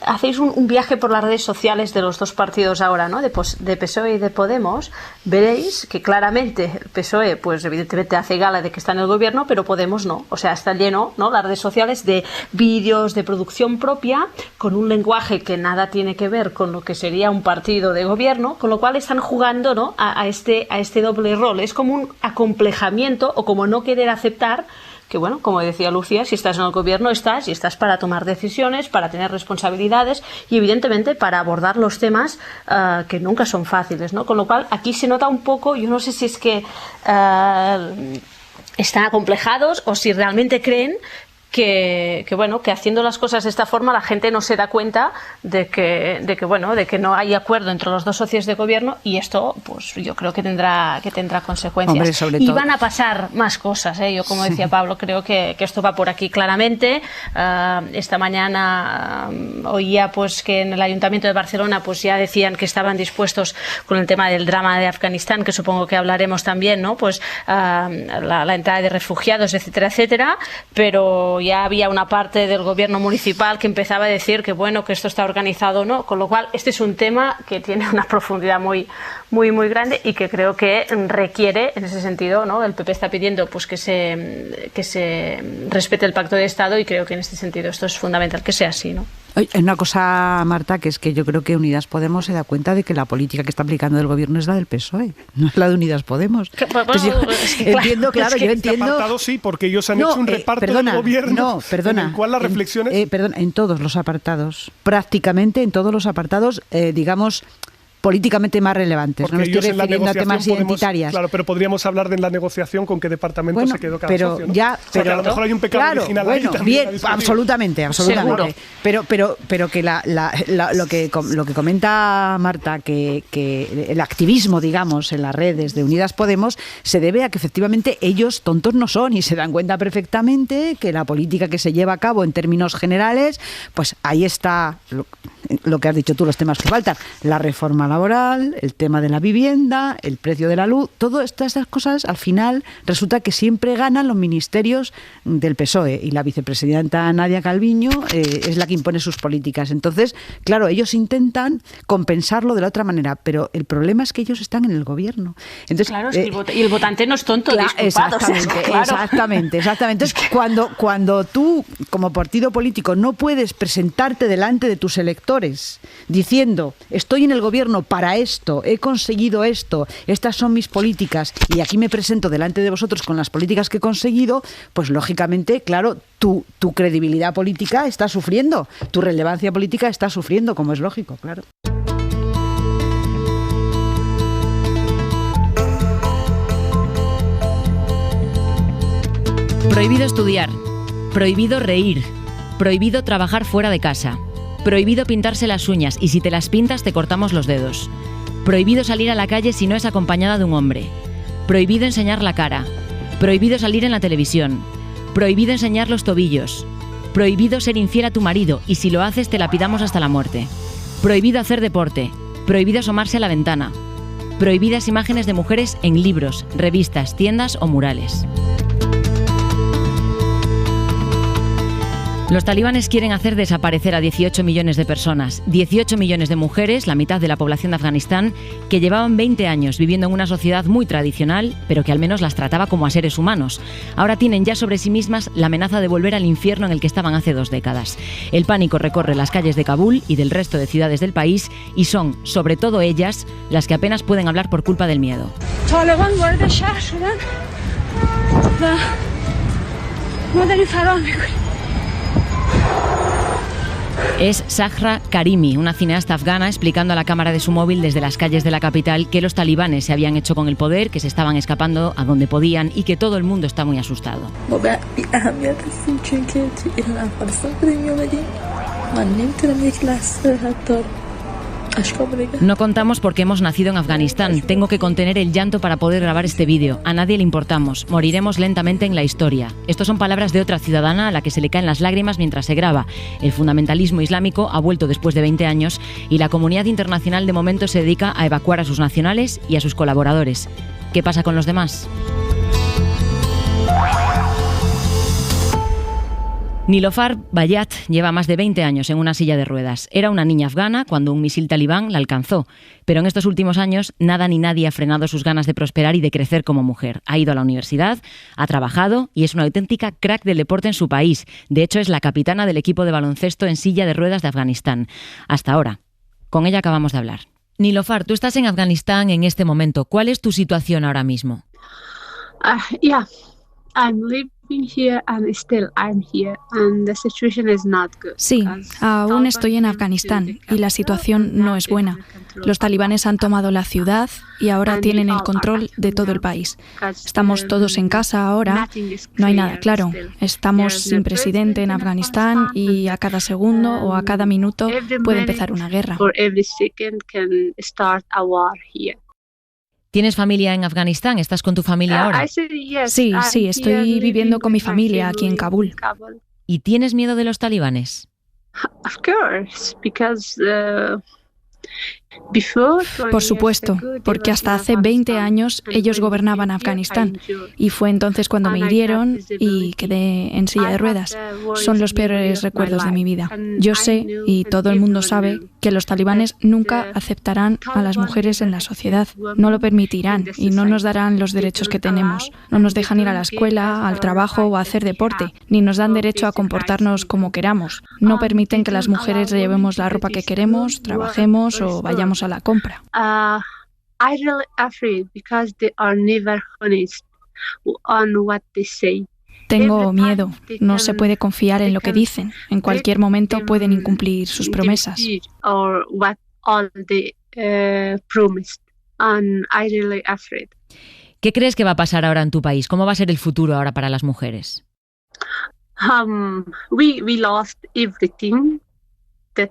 Hacéis un viaje por las redes sociales de los dos partidos ahora, ¿no? De PSOE y de Podemos, veréis que claramente el PSOE, pues evidentemente hace gala de que está en el gobierno, pero Podemos no. O sea, está lleno, ¿no?, las redes sociales de vídeos de producción propia, con un lenguaje que nada tiene que ver con lo que sería un partido de gobierno, con lo cual están jugando, ¿no?, a este doble rol. Es como un acomplejamiento, o como no querer aceptar que, bueno, como decía Lucía, si estás en el gobierno estás para tomar decisiones, para tener responsabilidades y evidentemente para abordar los temas que nunca son fáciles, ¿no? Con lo cual aquí se nota un poco, yo no sé si es que están acomplejados o si realmente creen que haciendo las cosas de esta forma la gente no se da cuenta de que no hay acuerdo entre los dos socios de gobierno, y esto pues yo creo que tendrá consecuencias. Hombre, y van a pasar más cosas, ¿eh? Yo, como decía Pablo, creo que esto va por aquí claramente. Esta mañana oía pues que en el Ayuntamiento de Barcelona pues ya decían que estaban dispuestos con el tema del drama de Afganistán, que supongo que hablaremos también, ¿no? Pues la entrada de refugiados, etcétera, etcétera, pero ya había una parte del gobierno municipal que empezaba a decir que bueno, que esto está organizado, ¿no? Con lo cual este es un tema que tiene una profundidad muy, muy, muy grande y que creo que requiere, en ese sentido, ¿no? El PP está pidiendo pues que se respete el Pacto de Estado, y creo que en este sentido esto es fundamental que sea así, ¿no? Hay una cosa, Marta, que es que yo creo que Unidas Podemos se da cuenta de que la política que está aplicando el gobierno es la del PSOE, no es la de Unidas Podemos. Entiendo. Yo entiendo. Apartado sí, porque ellos han hecho un reparto del gobierno en el cual las reflexiones... en todos los apartados, prácticamente en todos los apartados, digamos, políticamente más relevantes. Porque no me estoy refiriendo a temas identitarias. Claro, pero podríamos hablar de la negociación con qué departamento se quedó cada socio, ¿no? Ya, o sea, que a lo mejor hay un pecado original ahí también. Bien, absolutamente. Pero que lo que comenta Marta, que el activismo, digamos, en las redes de Unidas Podemos se debe a que efectivamente ellos tontos no son y se dan cuenta perfectamente que la política que se lleva a cabo en términos generales, pues ahí está lo que has dicho tú, los temas que faltan, la reforma laboral, el tema de la vivienda, el precio de la luz, todas estas cosas al final resulta que siempre ganan los ministerios del PSOE y la vicepresidenta Nadia Calviño es la que impone sus políticas. Entonces, claro, ellos intentan compensarlo de la otra manera, pero el problema es que ellos están en el gobierno. Entonces, claro, es que el votante no es tonto, exactamente. Entonces, cuando tú, como partido político, no puedes presentarte delante de tus electores diciendo, estoy en el gobierno para esto, he conseguido esto, estas son mis políticas y aquí me presento delante de vosotros con las políticas que he conseguido, pues lógicamente, claro, tu credibilidad política está sufriendo, tu relevancia política está sufriendo, como es lógico, claro. Prohibido estudiar, prohibido reír, prohibido trabajar fuera de casa, prohibido pintarse las uñas y si te las pintas te cortamos los dedos, prohibido salir a la calle si no es acompañada de un hombre, prohibido enseñar la cara, prohibido salir en la televisión, prohibido enseñar los tobillos, prohibido ser infiel a tu marido y si lo haces te lapidamos hasta la muerte, prohibido hacer deporte, prohibido asomarse a la ventana, prohibidas imágenes de mujeres en libros, revistas, tiendas o murales. Los talibanes quieren hacer desaparecer a 18 millones de personas, 18 millones de mujeres, la mitad de la población de Afganistán, que llevaban 20 años viviendo en una sociedad muy tradicional, pero que al menos las trataba como a seres humanos. Ahora tienen ya sobre sí mismas la amenaza de volver al infierno en el que estaban hace 2 décadas. El pánico recorre las calles de Kabul y del resto de ciudades del país y son, sobre todo ellas, las que apenas pueden hablar por culpa del miedo. Es Zahra Karimi, una cineasta afgana, explicando a la cámara de su móvil desde las calles de la capital que los talibanes se habían hecho con el poder, que se estaban escapando a donde podían y que todo el mundo está muy asustado. No contamos porque hemos nacido en Afganistán. Tengo que contener el llanto para poder grabar este vídeo. A nadie le importamos. Moriremos lentamente en la historia. Estas son palabras de otra ciudadana a la que se le caen las lágrimas mientras se graba. El fundamentalismo islámico ha vuelto después de 20 años y la comunidad internacional de momento se dedica a evacuar a sus nacionales y a sus colaboradores. ¿Qué pasa con los demás? Nilofar Bayat lleva más de 20 años en una silla de ruedas. Era una niña afgana cuando un misil talibán la alcanzó. Pero en estos últimos años nada ni nadie ha frenado sus ganas de prosperar y de crecer como mujer. Ha ido a la universidad, ha trabajado y es una auténtica crack del deporte en su país. De hecho, es la capitana del equipo de baloncesto en silla de ruedas de Afganistán. Hasta ahora. Con ella acabamos de hablar. Nilofar, tú estás en Afganistán en este momento. ¿Cuál es tu situación ahora mismo? Sí, aún estoy en Afganistán y la situación no es buena. Los talibanes han tomado la ciudad y ahora tienen el control de todo el país. Estamos todos en casa ahora, no hay nada claro. Estamos sin presidente en Afganistán y a cada segundo o a cada minuto puede empezar una guerra. ¿Tienes familia en Afganistán? ¿Estás con tu familia ahora? Sí, estoy viviendo con mi familia aquí en Kabul. ¿Y tienes miedo de los talibanes? Por supuesto, porque hasta hace 20 años ellos gobernaban Afganistán y fue entonces cuando me hirieron y quedé en silla de ruedas. Son los peores recuerdos de mi vida. Yo sé, y todo el mundo sabe, que los talibanes nunca aceptarán a las mujeres en la sociedad. No lo permitirán y no nos darán los derechos que tenemos. No nos dejan ir a la escuela, al trabajo o a hacer deporte, ni nos dan derecho a comportarnos como queramos. No permiten que las mujeres llevemos la ropa que queremos, trabajemos o vayamos a la compra. Tengo miedo. No se puede confiar en lo que dicen. En cualquier momento pueden incumplir sus promesas. promised, and I'm really afraid. ¿Qué crees que va a pasar ahora en tu país? ¿Cómo va a ser el futuro ahora para las mujeres? We lost everything that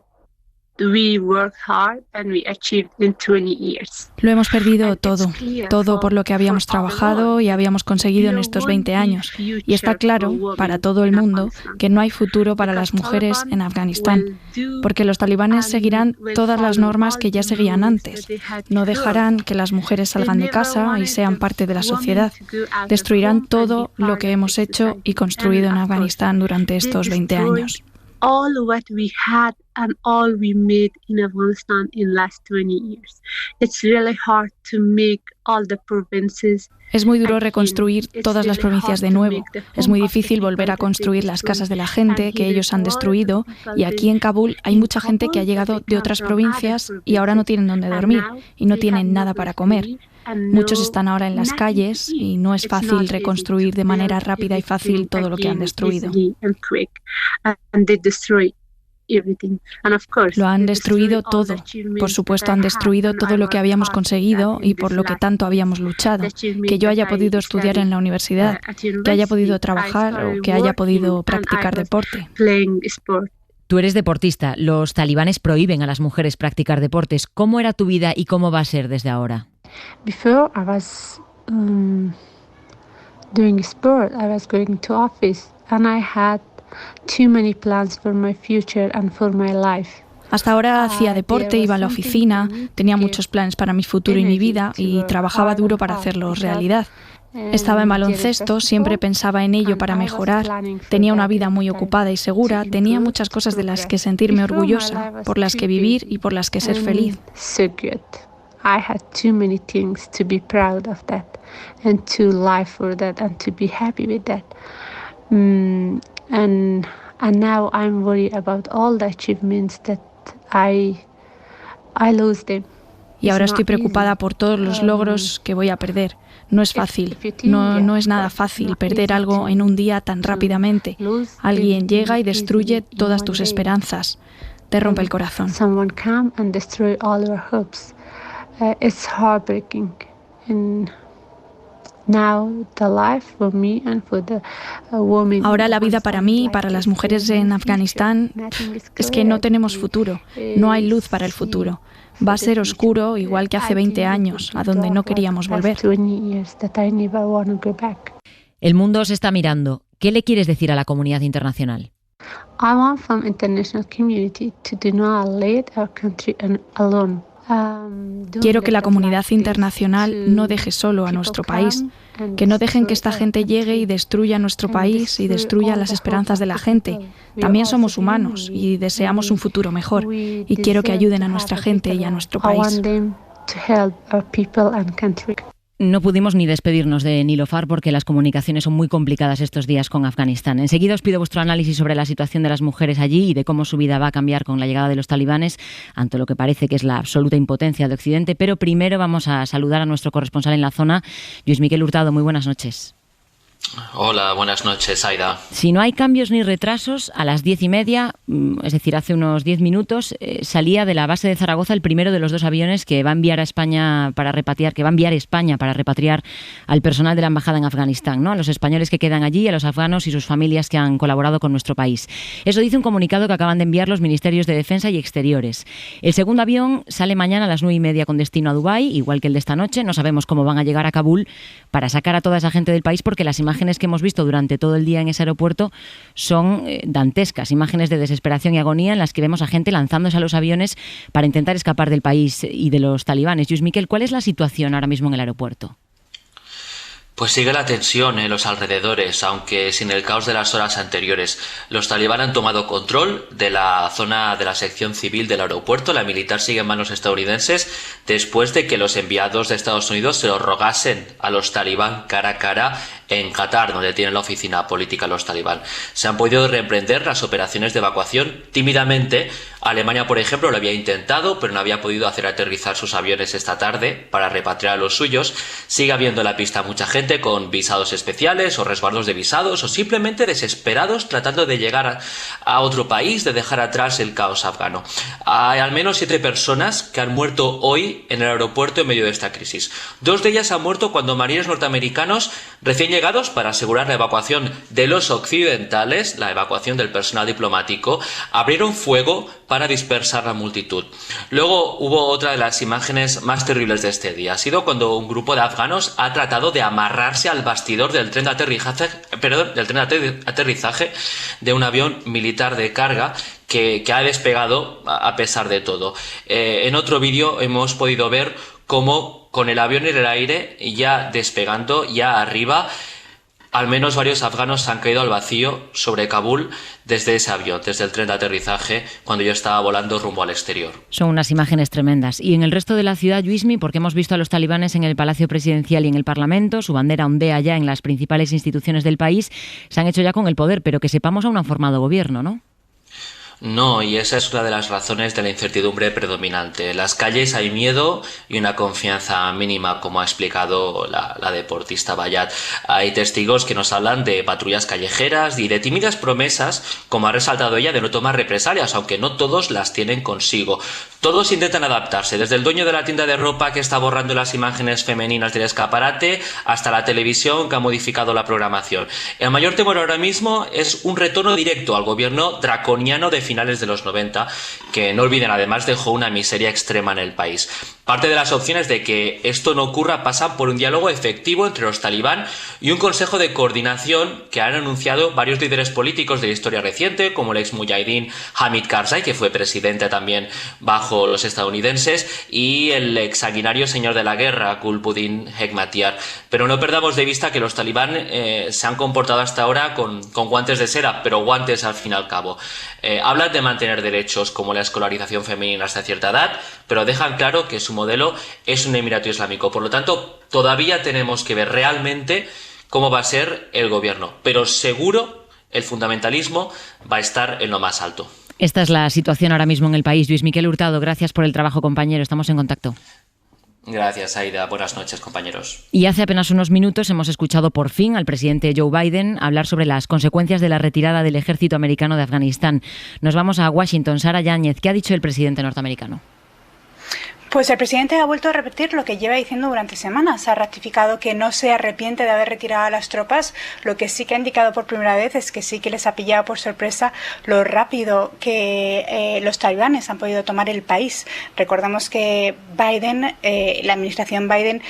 we worked hard and we achieved in 20 years. Lo hemos perdido todo por lo que habíamos trabajado y habíamos conseguido en estos 20 años. Y está claro para todo el mundo que no hay futuro para las mujeres en Afganistán, porque los talibanes seguirán todas las normas que ya seguían antes. No dejarán que las mujeres salgan de casa y sean parte de la sociedad. Destruirán todo lo que hemos hecho y construido en Afganistán durante estos 20 años. All what we had and all we made in Afghanistan in last 20 years. It's really hard to make all the provinces. Es muy duro reconstruir todas las provincias de nuevo. Es muy difícil volver a construir las casas de la gente que ellos han destruido. Y aquí en Kabul hay mucha gente que ha llegado de otras provincias y ahora no tienen dónde dormir y no tienen nada para comer. Muchos están ahora en las calles y no es fácil reconstruir de manera rápida y fácil todo lo que han destruido. Lo han destruido todo. Por supuesto, han destruido todo lo que habíamos conseguido y por lo que tanto habíamos luchado. Que yo haya podido estudiar en la universidad, que haya podido trabajar o que haya podido practicar deporte. Tú eres deportista. Los talibanes prohíben a las mujeres practicar deportes. ¿Cómo era tu vida y cómo va a ser desde ahora? Before I was doing sport, I was going to office and I had too many plans for my future and for my life. Hasta ahora hacía deporte, iba a la oficina, tenía muchos planes para mi futuro y mi vida y trabajaba duro para hacerlos realidad. Estaba en baloncesto, siempre pensaba en ello para mejorar. Tenía una vida muy ocupada y segura, tenía muchas cosas de las que sentirme orgullosa, por las que vivir y por las que ser feliz. I had too many things to be proud of that and to live for that and to be happy with that. And now I'm worried about all the achievements that I lose them. Y ahora estoy preocupada por todos los logros que voy a perder. No es fácil, no es nada fácil perder algo en un día tan rápidamente. Alguien llega y destruye todas tus esperanzas. Te rompe el corazón. Someone come and destroy all your hopes. It's heartbreaking. And now the life for me and for the women. Ahora la vida para mí y para las mujeres en Afganistán es que no tenemos futuro. No hay luz para el futuro. Va a ser oscuro igual que hace 20 años, a donde no queríamos volver. El mundo se está mirando. ¿Qué le quieres decir a la comunidad internacional? I want from international community to do not let our country alone. Quiero que la comunidad internacional no deje solo a nuestro país, que no dejen que esta gente llegue y destruya nuestro país y destruya las esperanzas de la gente. También somos humanos y deseamos un futuro mejor y quiero que ayuden a nuestra gente y a nuestro país. No pudimos ni despedirnos de Nilofar porque las comunicaciones son muy complicadas estos días con Afganistán. Enseguida os pido vuestro análisis sobre la situación de las mujeres allí y de cómo su vida va a cambiar con la llegada de los talibanes ante lo que parece que es la absoluta impotencia de Occidente. Pero primero vamos a saludar a nuestro corresponsal en la zona, Lluís Miquel Hurtado. Muy buenas noches. Hola, buenas noches, Aida. Si no hay cambios ni retrasos, a las 10:30, es decir, hace unos 10 minutos, salía de la base de Zaragoza el primero de los 2 aviones que va a enviar a España para repatriar, al personal de la embajada en Afganistán, ¿no? A los españoles que quedan allí, a los afganos y sus familias que han colaborado con nuestro país. Eso dice un comunicado que acaban de enviar los ministerios de Defensa y Exteriores. El segundo avión sale mañana a las 9:30 con destino a Dubái, igual que el de esta noche. No sabemos cómo van a llegar a Kabul para sacar a toda esa gente del país porque las imágenes que hemos visto durante todo el día en ese aeropuerto son dantescas, imágenes de desesperación y agonía en las que vemos a gente lanzándose a los aviones para intentar escapar del país y de los talibanes. Lluís Miquel, ¿cuál es la situación ahora mismo en el aeropuerto? Pues sigue la tensión en los alrededores, aunque sin el caos de las horas anteriores. Los talibanes han tomado control de la zona de la sección civil del aeropuerto. La militar sigue en manos estadounidenses después de que los enviados de Estados Unidos se lo rogasen a los talibán cara a cara en Qatar, donde tienen la oficina política los talibán. Se han podido reemprender las operaciones de evacuación tímidamente. Alemania, por ejemplo, lo había intentado, pero no había podido hacer aterrizar sus aviones esta tarde para repatriar a los suyos. Sigue habiendo en la pista mucha gente, gente con visados especiales o resguardos de visados o simplemente desesperados tratando de llegar a otro país, de dejar atrás el caos afgano. Hay al menos 7 personas que han muerto hoy en el aeropuerto en medio de esta crisis. 2 de ellas han muerto cuando marines norteamericanos recién llegados para asegurar la evacuación de los occidentales, la evacuación del personal diplomático, abrieron fuego para dispersar la multitud. Luego hubo otra de las imágenes más terribles de este día. Ha sido cuando un grupo de afganos ha tratado de amarrarse al bastidor del tren de aterrizaje de un avión militar de carga que ha despegado a pesar de todo. En otro vídeo hemos podido ver cómo con el avión en el aire, ya despegando, ya arriba, al menos varios afganos han caído al vacío sobre Kabul desde ese avión, desde el tren de aterrizaje, cuando yo estaba volando rumbo al exterior. Son unas imágenes tremendas. Y en el resto de la ciudad, Luismi, porque hemos visto a los talibanes en el Palacio Presidencial y en el Parlamento, su bandera ondea ya en las principales instituciones del país, se han hecho ya con el poder, pero que sepamos aún no han formado gobierno, ¿no? No, y esa es una de las razones de la incertidumbre predominante. En las calles hay miedo y una confianza mínima, como ha explicado la deportista Bayat. Hay testigos que nos hablan de patrullas callejeras y de tímidas promesas, como ha resaltado ella, de no tomar represalias, aunque no todos las tienen consigo. Todos intentan adaptarse, desde el dueño de la tienda de ropa que está borrando las imágenes femeninas del escaparate hasta la televisión que ha modificado la programación. El mayor temor ahora mismo es un retorno directo al gobierno draconiano de finales de los 90, que no olviden además dejó una miseria extrema en el país. Parte de las opciones de que esto no ocurra pasan por un diálogo efectivo entre los talibán y un consejo de coordinación que han anunciado varios líderes políticos de la historia reciente, como el ex mujahidín Hamid Karzai, que fue presidente también bajo los estadounidenses, y el ex sanguinario señor de la guerra, Gulbuddin Hekmatyar. Pero no perdamos de vista que los talibán se han comportado hasta ahora con guantes de seda, pero guantes al fin y al cabo. Hablan de mantener derechos como la escolarización femenina hasta cierta edad, pero dejan claro que su modelo es un emirato islámico. Por lo tanto, todavía tenemos que ver realmente cómo va a ser el gobierno, pero seguro el fundamentalismo va a estar en lo más alto. Esta es la situación ahora mismo en el país. Luis Miquel Hurtado, gracias por el trabajo, compañero. Estamos en contacto. Gracias, Aida. Buenas noches, compañeros. Y hace apenas unos minutos hemos escuchado por fin al presidente Joe Biden hablar sobre las consecuencias de la retirada del ejército americano de Afganistán. Nos vamos a Washington. Sara Yáñez, ¿qué ha dicho el presidente norteamericano? Pues el presidente ha vuelto a repetir lo que lleva diciendo durante semanas. Ha ratificado que no se arrepiente de haber retirado a las tropas. Lo que sí que ha indicado por primera vez es que sí que les ha pillado por sorpresa lo rápido que los talibanes han podido tomar el país. Recordamos que Biden, la administración Biden,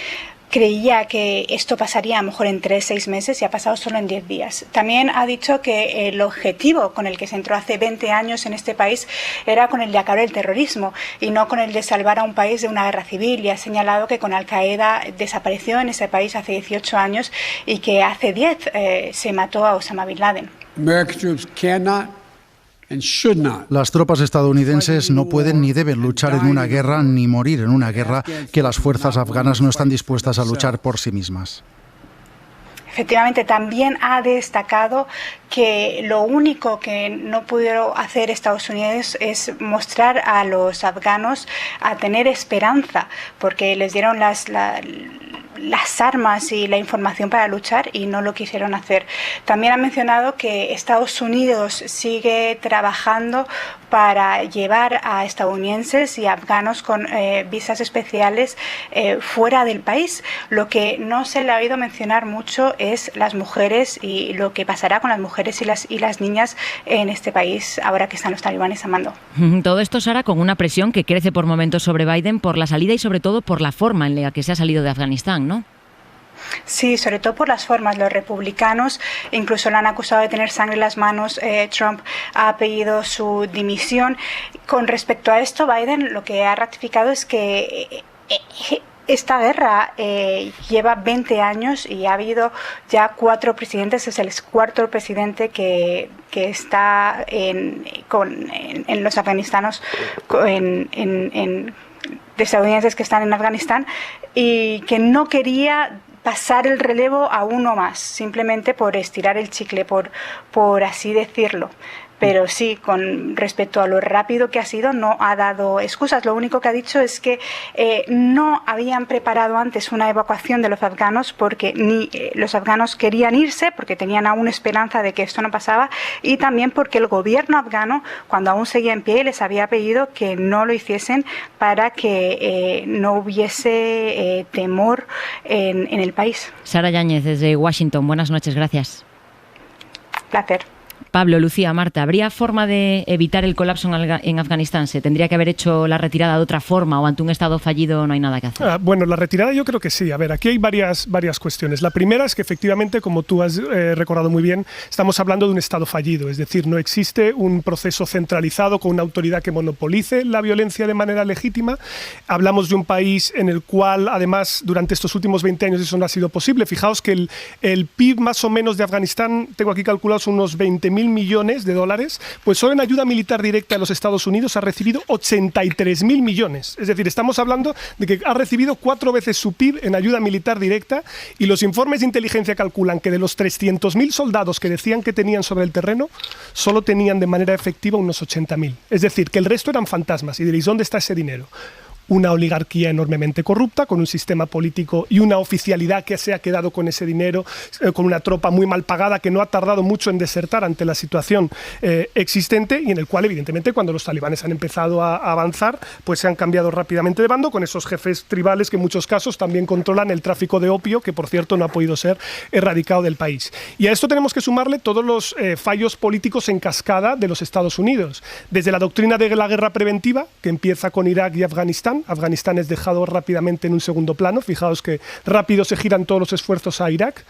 creía que esto pasaría a lo mejor en 3-6 meses y ha pasado solo en 10 días. También ha dicho que el objetivo con el que se entró hace 20 años en este país era con el de acabar el terrorismo y no con el de salvar a un país de una guerra civil, y ha señalado que con Al-Qaeda desapareció en ese país hace 18 años y que hace 10 se mató a Osama Bin Laden. Las tropas estadounidenses no pueden ni deben luchar en una guerra ni morir en una guerra que las fuerzas afganas no están dispuestas a luchar por sí mismas. Efectivamente, también ha destacado que lo único que no pudieron hacer Estados Unidos es mostrar a los afganos a tener esperanza, porque les dieron las armas y la información para luchar y no lo quisieron hacer. También ha mencionado que Estados Unidos sigue trabajando para llevar a estadounidenses y afganos con visas especiales fuera del país. Lo que no se le ha oído mencionar mucho es las mujeres y lo que pasará con las mujeres y las niñas en este país ahora que están los talibanes a mando. Todo esto, Sara, con una presión que crece por momentos sobre Biden por la salida y sobre todo por la forma en la que se ha salido de Afganistán, ¿no? Sí, sobre todo por las formas. Los republicanos incluso lo han acusado de tener sangre en las manos. Trump ha pedido su dimisión. Con respecto a esto, Biden lo que ha ratificado es que esta guerra lleva 20 años y ha habido ya 4 presidentes. Es el cuarto presidente que está en los afganistanos, de estadounidenses que están en Afganistán, y que no quería pasar el relevo a uno más, simplemente por estirar el chicle, por así decirlo. pero sí, con respecto a lo rápido que ha sido, no ha dado excusas. Lo único que ha dicho es que no habían preparado antes una evacuación de los afganos porque ni los afganos querían irse, porque tenían aún esperanza de que esto no pasaba, y también porque el gobierno afgano, cuando aún seguía en pie, les había pedido que no lo hiciesen para que no hubiese temor en el país. Sara Yáñez, desde Washington. Buenas noches, gracias. Placer. Pablo, Lucía, Marta, ¿habría forma de evitar el colapso en Afganistán? ¿Se tendría que haber hecho la retirada de otra forma o ante un Estado fallido no hay nada que hacer? Bueno, la retirada yo creo que sí. A ver, aquí hay varias cuestiones. La primera es que efectivamente, como tú has recordado muy bien, estamos hablando de un Estado fallido. Es decir, no existe un proceso centralizado con una autoridad que monopolice la violencia de manera legítima. Hablamos de un país en el cual, además, durante estos últimos 20 años eso no ha sido posible. Fijaos que el PIB más o menos de Afganistán, tengo aquí calculados unos 20.000 millones de dólares, pues solo en ayuda militar directa de los Estados Unidos ha recibido 83.000 millones. Es decir, estamos hablando de que ha recibido 4 veces su PIB en ayuda militar directa, y los informes de inteligencia calculan que de los 300.000 soldados que decían que tenían sobre el terreno, solo tenían de manera efectiva unos 80.000. Es decir, que el resto eran fantasmas. Y diréis, ¿dónde está ese dinero? Una oligarquía enormemente corrupta, con un sistema político y una oficialidad que se ha quedado con ese dinero, con una tropa muy mal pagada que no ha tardado mucho en desertar ante la situación existente, y en el cual, evidentemente, cuando los talibanes han empezado a avanzar, pues se han cambiado rápidamente de bando, con esos jefes tribales que en muchos casos también controlan el tráfico de opio, que por cierto no ha podido ser erradicado del país. Y a esto tenemos que sumarle todos los fallos políticos en cascada de los Estados Unidos, desde la doctrina de la guerra preventiva, que empieza con Irak y Afganistán. Afganistán es dejado rápidamente en un segundo plano. Fijaos que rápido se giran todos los esfuerzos a Irak.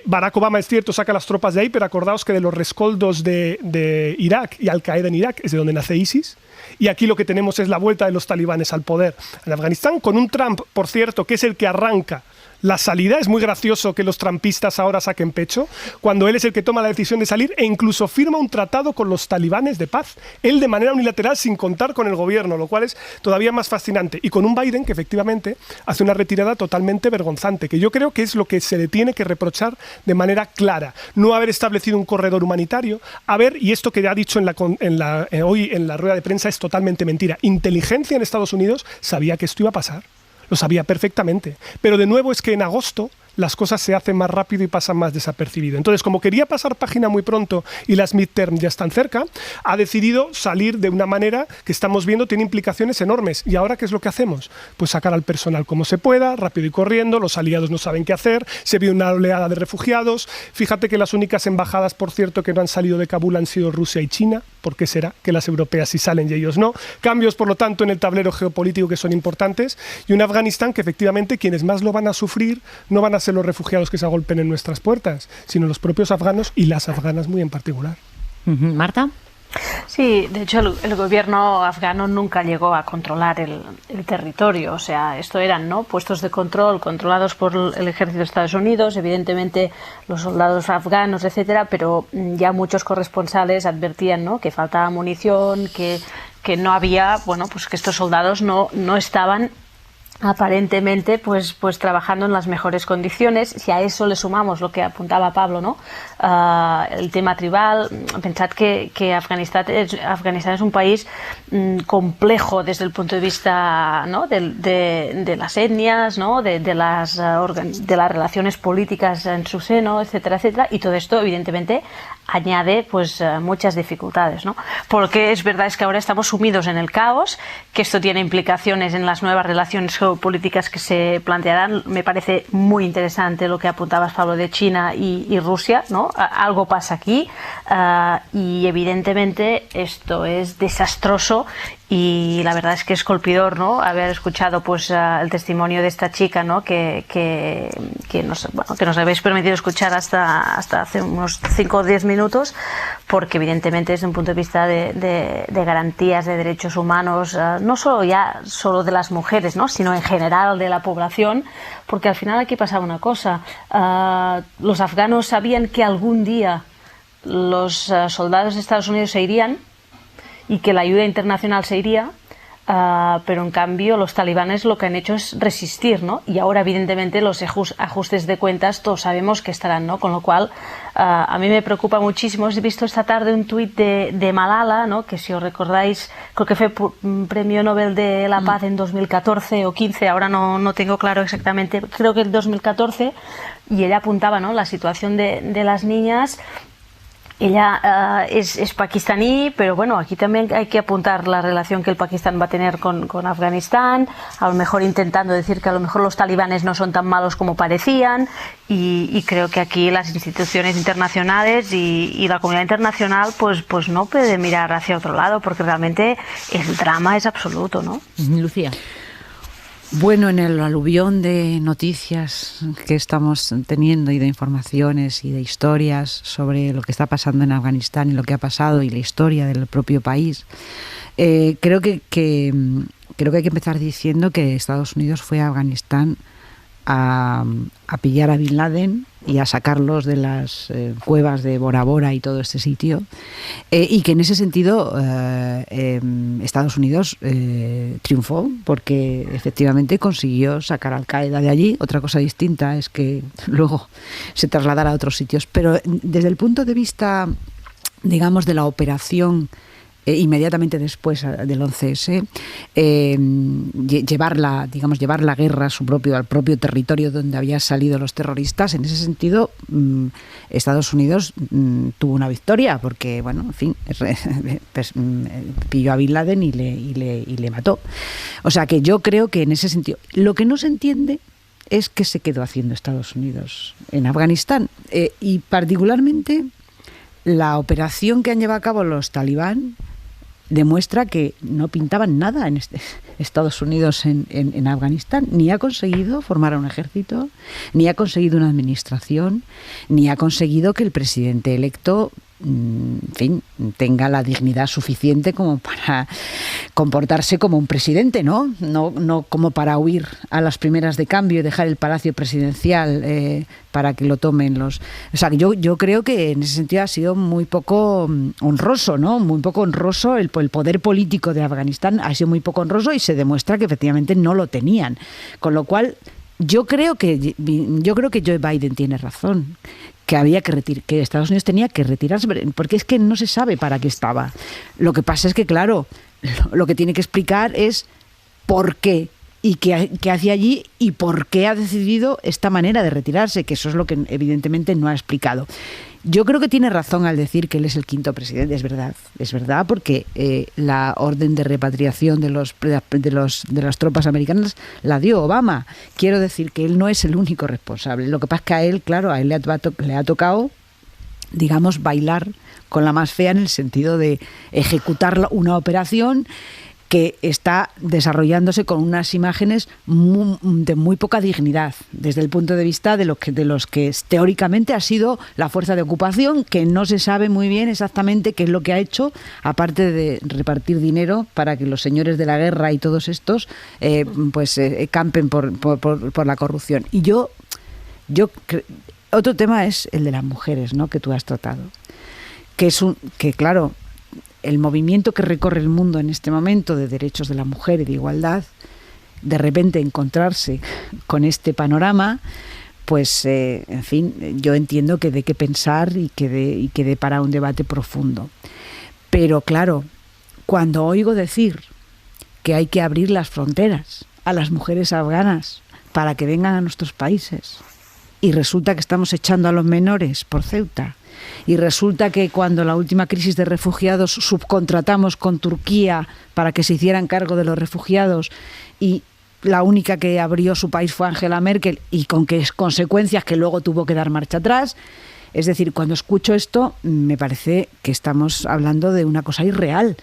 Barack Obama, es cierto, saca las tropas de ahí, pero acordaos que de los rescoldos de Irak y Al-Qaeda en Irak es de donde nace ISIS. Y aquí lo que tenemos es la vuelta de los talibanes al poder en Afganistán, con un Trump, por cierto, que es el que arranca la salida. Es muy gracioso que los trumpistas ahora saquen pecho, cuando él es el que toma la decisión de salir e incluso firma un tratado con los talibanes de paz. Él de manera unilateral, sin contar con el gobierno, lo cual es todavía más fascinante. Y con un Biden que efectivamente hace una retirada totalmente vergonzante, que yo creo que es lo que se le tiene que reprochar de manera clara. No haber establecido un corredor humanitario, y esto que ya ha dicho hoy en la rueda de prensa es totalmente mentira. Inteligencia en Estados Unidos sabía que esto iba a pasar. Lo sabía perfectamente. Pero de nuevo es que en agosto las cosas se hacen más rápido y pasan más desapercibido. Entonces, como quería pasar página muy pronto y las midterm ya están cerca, ha decidido salir de una manera que estamos viendo tiene implicaciones enormes. ¿Y ahora qué es lo que hacemos? Pues sacar al personal como se pueda, rápido y corriendo. Los aliados no saben qué hacer. Se ve una oleada de refugiados. Fíjate que las únicas embajadas, por cierto, que no han salido de Kabul han sido Rusia y China. ¿Por qué será que las europeas sí salen y ellos no? Cambios, por lo tanto, en el tablero geopolítico que son importantes. Y un Afganistán que efectivamente quienes más lo van a sufrir no van a ser los refugiados que se agolpen en nuestras puertas, sino los propios afganos y las afganas muy en particular. Marta. Sí, de hecho el gobierno afgano nunca llegó a controlar el territorio. O sea, esto eran puestos de control controlados por el ejército de Estados Unidos, evidentemente los soldados afganos, etcétera, pero ya muchos corresponsales advertían que faltaba munición, que no había, pues que estos soldados no estaban aparentemente pues trabajando en las mejores condiciones. Si a eso le sumamos lo que apuntaba Pablo, el tema tribal, pensad que Afganistán es un país complejo desde el punto de vista de las etnias, de las relaciones políticas en su seno, etcétera, etcétera, y todo esto evidentemente añade muchas dificultades, porque es verdad que ahora estamos sumidos en el caos, que esto tiene implicaciones en las nuevas relaciones geopolíticas que se plantearán. Me parece muy interesante lo que apuntabas, Pablo, de China y Rusia, algo pasa aquí, y evidentemente esto es desastroso. Y la verdad es que es colpidor, haber escuchado el testimonio de esta chica, que nos habéis permitido escuchar hasta hace unos 5 o 10 minutos, porque evidentemente desde un punto de vista de garantías de derechos humanos, no solo de las mujeres, sino en general de la población, porque al final aquí pasaba una cosa, los afganos sabían que algún día los soldados de Estados Unidos se irían y que la ayuda internacional se iría, pero en cambio los talibanes lo que han hecho es resistir, ¿no? Y ahora evidentemente los ajustes de cuentas todos sabemos que estarán, ¿no? Con lo cual a mí me preocupa muchísimo. He visto esta tarde un tuit de Malala, ¿no? Que si os recordáis, creo que fue Premio Nobel de la Paz en 2014 o 15, ahora no tengo claro exactamente, creo que en 2014, y ella apuntaba, ¿no? La situación de las niñas. Ella es pakistaní, pero bueno, aquí también hay que apuntar la relación que el Pakistán va a tener con Afganistán, a lo mejor intentando decir que a lo mejor los talibanes no son tan malos como parecían, y creo que aquí las instituciones internacionales y la comunidad internacional pues no puede mirar hacia otro lado, porque realmente el drama es absoluto, ¿no? Lucía. Bueno, en el aluvión de noticias que estamos teniendo y de informaciones y de historias sobre lo que está pasando en Afganistán y lo que ha pasado y la historia del propio país, creo que hay que empezar diciendo que Estados Unidos fue a Afganistán a pillar a Bin Laden y a sacarlos de las cuevas de Bora Bora y todo este sitio, y que en ese sentido Estados Unidos triunfó, porque efectivamente consiguió sacar a Al-Qaeda de allí. Otra cosa distinta es que luego se trasladara a otros sitios, pero desde el punto de vista, digamos, de la operación inmediatamente después del 11S, llevar la guerra al propio territorio donde habían salido los terroristas. En ese sentido, Estados Unidos tuvo una victoria, porque, bueno, en fin, pilló a Bin Laden y le mató. O sea que yo creo que en ese sentido, lo que no se entiende es qué se quedó haciendo Estados Unidos en Afganistán, y particularmente la operación que han llevado a cabo los talibán demuestra que no pintaban nada en Estados Unidos en Afganistán. Ni ha conseguido formar a un ejército, ni ha conseguido una administración, ni ha conseguido que el presidente electo, en fin, tenga la dignidad suficiente como para comportarse como un presidente, ¿no? No como para huir a las primeras de cambio y dejar el palacio presidencial para que lo tomen los... O sea, yo creo que en ese sentido ha sido muy poco honroso, ¿no? Muy poco honroso el poder político de Afganistán, ha sido muy poco honroso, y se demuestra que efectivamente no lo tenían. Con lo cual, yo creo que Joe Biden tiene razón, que Estados Unidos tenía que retirarse, porque es que no se sabe para qué estaba. Lo que pasa es que, claro, lo que tiene que explicar es por qué y qué hacía allí y por qué ha decidido esta manera de retirarse, que eso es lo que evidentemente no ha explicado. Yo creo que tiene razón al decir que él es el quinto presidente, es verdad, porque la orden de repatriación de las tropas americanas la dio Obama. Quiero decir que él no es el único responsable. Lo que pasa es que a él le ha tocado, digamos, bailar con la más fea, en el sentido de ejecutar una operación que está desarrollándose con unas imágenes de muy poca dignidad, desde el punto de vista de los que teóricamente ha sido la fuerza de ocupación, que no se sabe muy bien exactamente qué es lo que ha hecho, aparte de repartir dinero para que los señores de la guerra y todos estos campen por la corrupción. Y otro tema es el de las mujeres, ¿no?, que tú has tratado, que claro, el movimiento que recorre el mundo en este momento de derechos de la mujer y de igualdad, de repente encontrarse con este panorama, pues, en fin, yo entiendo que dé que pensar y que dé para un debate profundo. Pero claro, cuando oigo decir que hay que abrir las fronteras a las mujeres afganas para que vengan a nuestros países, y resulta que estamos echando a los menores por Ceuta, y resulta que cuando la última crisis de refugiados subcontratamos con Turquía para que se hicieran cargo de los refugiados, y la única que abrió su país fue Angela Merkel, y con qué consecuencias, que luego tuvo que dar marcha atrás. Es decir, cuando escucho esto me parece que estamos hablando de una cosa irreal.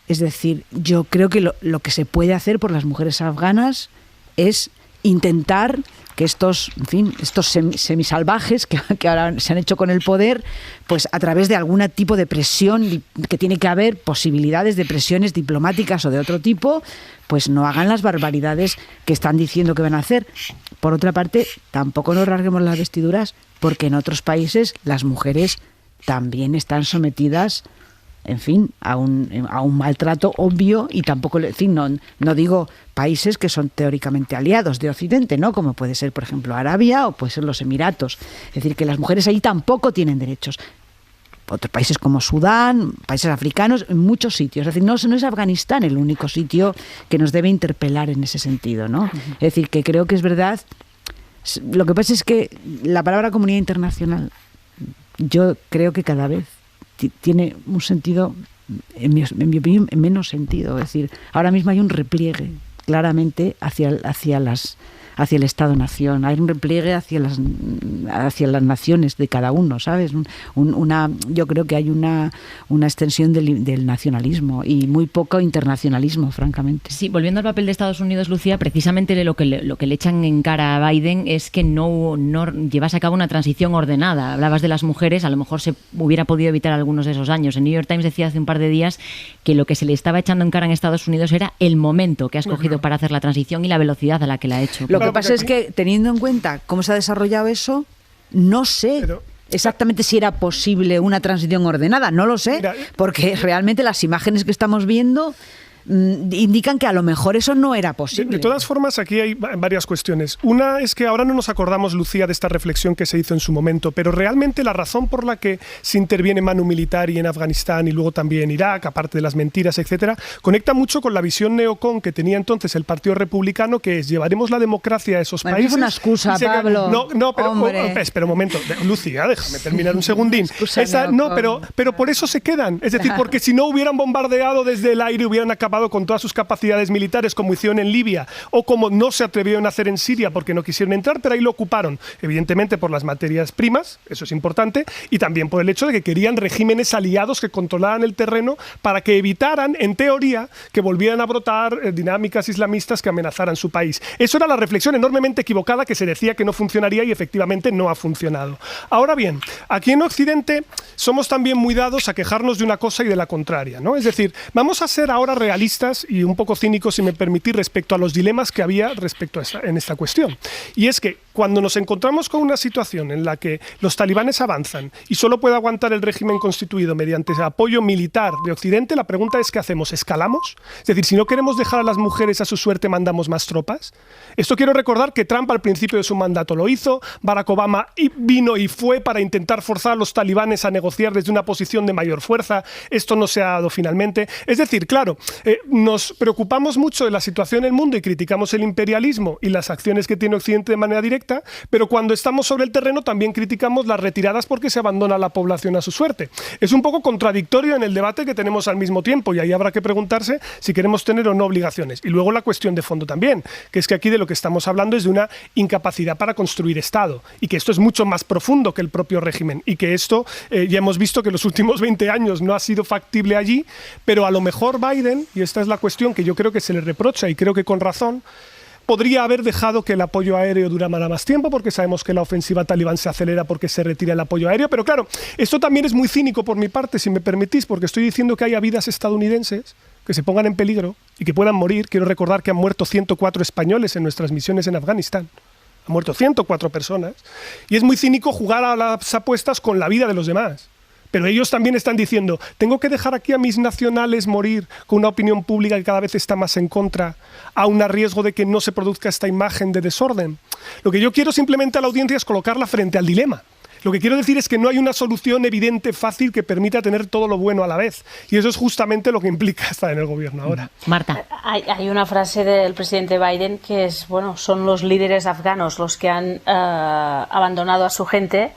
Es decir, yo creo que lo que se puede hacer por las mujeres afganas es intentar que estos semisalvajes que ahora se han hecho con el poder, pues a través de algún tipo de presión, que tiene que haber posibilidades de presiones diplomáticas o de otro tipo, pues no hagan las barbaridades que están diciendo que van a hacer. Por otra parte, tampoco nos rasguemos las vestiduras, porque en otros países las mujeres también están sometidas en fin, a un maltrato obvio y tampoco, en fin, no digo países que son teóricamente aliados de Occidente, ¿no? Como puede ser, por ejemplo, Arabia o puede ser los Emiratos. Es decir, que las mujeres ahí tampoco tienen derechos. Otros países como Sudán, países africanos, en muchos sitios. Es decir, no es Afganistán el único sitio que nos debe interpelar en ese sentido, ¿no? Uh-huh. Es decir, que creo que es verdad. Lo que pasa es que la palabra comunidad internacional, yo creo que cada vez tiene un sentido, en mi opinión, en menos sentido. Es decir, ahora mismo hay un repliegue claramente hacia el Estado-nación, hay un repliegue hacia las naciones de cada uno, ¿sabes? Yo creo que hay una extensión del nacionalismo y muy poco internacionalismo, francamente. Sí, volviendo al papel de Estados Unidos, Lucía, precisamente lo que le echan en cara a Biden es que no llevase a cabo una transición ordenada. Hablabas de las mujeres, a lo mejor se hubiera podido evitar algunos de esos años. El New York Times decía hace un par de días que lo que se le estaba echando en cara en Estados Unidos era el momento que ha escogido para hacer la transición y la velocidad a la que la ha hecho. Lo que pasa es que, teniendo en cuenta cómo se ha desarrollado eso, no sé exactamente si era posible una transición ordenada, no lo sé, porque realmente las imágenes que estamos viendo indican que a lo mejor eso no era posible. De todas formas, aquí hay varias cuestiones. Una es que ahora no nos acordamos, Lucía, de esta reflexión que se hizo en su momento, pero realmente la razón por la que se interviene manu militari en Afganistán y luego también en Irak, aparte de las mentiras, etcétera, conecta mucho con la visión neocon que tenía entonces el Partido Republicano, que es llevaremos la democracia a esos países. Es una excusa, Pablo. Espera un momento, Lucía, déjame terminar un segundín. Pero por eso se quedan. Es decir, porque si no hubieran bombardeado desde el aire, hubieran acabado con todas sus capacidades militares como hicieron en Libia o como no se atrevieron a hacer en Siria porque no quisieron entrar, pero ahí lo ocuparon, evidentemente por las materias primas, eso es importante, y también por el hecho de que querían regímenes aliados que controlaran el terreno para que evitaran, en teoría, que volvieran a brotar dinámicas islamistas que amenazaran su país. Eso era la reflexión enormemente equivocada que se decía que no funcionaría y efectivamente no ha funcionado. Ahora bien, aquí en Occidente somos también muy dados a quejarnos de una cosa y de la contraria, ¿no? Es decir, vamos a ser ahora realistas y un poco cínicos, si me permitís, respecto a los dilemas que había en esta cuestión. Y es que cuando nos encontramos con una situación en la que los talibanes avanzan y solo puede aguantar el régimen constituido mediante apoyo militar de Occidente, la pregunta es ¿qué hacemos? ¿Escalamos? Es decir, si no queremos dejar a las mujeres a su suerte, ¿mandamos más tropas? Esto quiero recordar que Trump al principio de su mandato lo hizo, Barack Obama vino y fue para intentar forzar a los talibanes a negociar desde una posición de mayor fuerza. Esto no se ha dado finalmente. Es decir, claro, nos preocupamos mucho de la situación en el mundo y criticamos el imperialismo y las acciones que tiene Occidente de manera directa, pero cuando estamos sobre el terreno también criticamos las retiradas porque se abandona a la población a su suerte. Es un poco contradictorio en el debate que tenemos al mismo tiempo y ahí habrá que preguntarse si queremos tener o no obligaciones. Y luego la cuestión de fondo también, que es que aquí de lo que estamos hablando es de una incapacidad para construir Estado y que esto es mucho más profundo que el propio régimen y que esto ya hemos visto que los últimos 20 años no ha sido factible allí, pero a lo mejor Biden, y esta es la cuestión que yo creo que se le reprocha y creo que con razón, podría haber dejado que el apoyo aéreo durara más tiempo, porque sabemos que la ofensiva talibán se acelera porque se retira el apoyo aéreo, pero claro, esto también es muy cínico por mi parte, si me permitís, porque estoy diciendo que haya vidas estadounidenses que se pongan en peligro y que puedan morir. Quiero recordar que han muerto 104 españoles en nuestras misiones en Afganistán. Han muerto 104 personas. Y es muy cínico jugar a las apuestas con la vida de los demás. Pero ellos también están diciendo, ¿tengo que dejar aquí a mis nacionales morir con una opinión pública que cada vez está más en contra, aun a riesgo de que no se produzca esta imagen de desorden? Lo que yo quiero simplemente a la audiencia es colocarla frente al dilema. Lo que quiero decir es que no hay una solución evidente, fácil, que permita tener todo lo bueno a la vez. Y eso es justamente lo que implica estar en el gobierno ahora. Marta. Hay una frase del presidente Biden que es, bueno, son los líderes afganos los que han abandonado a su gente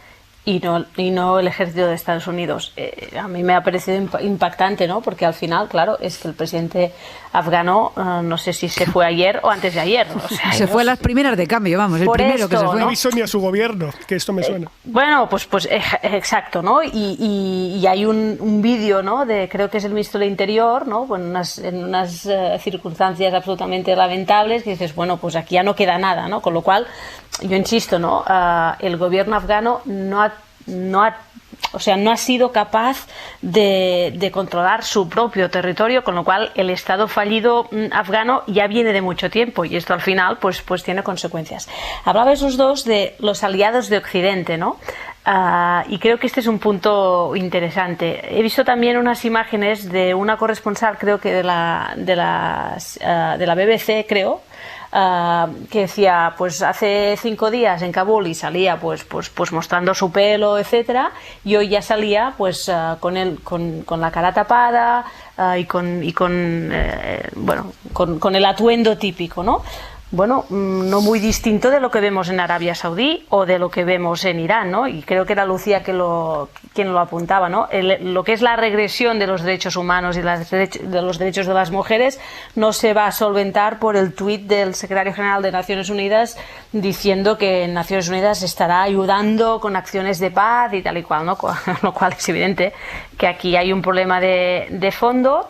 y no el ejército de Estados Unidos. A mí me ha parecido impactante, ¿no? Porque al final, claro, es que el presidente afgano, no sé si se fue ayer o antes de ayer. O sea, se fue a las primeras de cambio, vamos, el primero que se fue. No avisó ni a su gobierno, que esto me suena. Bueno, pues exacto, ¿no? Y hay un vídeo, ¿no? Creo que es el ministro del Interior, ¿no? En unas circunstancias absolutamente lamentables, que dices, bueno, pues aquí ya no queda nada, ¿no? Con lo cual, yo insisto, ¿no? El gobierno afgano no ha sido capaz de controlar su propio territorio, con lo cual el Estado fallido afgano ya viene de mucho tiempo y esto al final pues tiene consecuencias. Hablabais los dos de los aliados de Occidente, ¿no? Y creo que este es un punto interesante. He visto también unas imágenes de una corresponsal, creo que de la BBC, creo, que decía, pues hace 5 días en Kabul y salía pues mostrando su pelo, etcétera, y hoy ya salía pues con la cara tapada y con el atuendo típico, ¿no? Bueno, no muy distinto de lo que vemos en Arabia Saudí o de lo que vemos en Irán, ¿no? Y creo que era Lucía quien lo apuntaba, ¿no? Lo que es la regresión de los derechos humanos y de los derechos de las mujeres no se va a solventar por el tuit del secretario general de Naciones Unidas diciendo que Naciones Unidas estará ayudando con acciones de paz y tal y cual, ¿no? Lo cual es evidente que aquí hay un problema de fondo.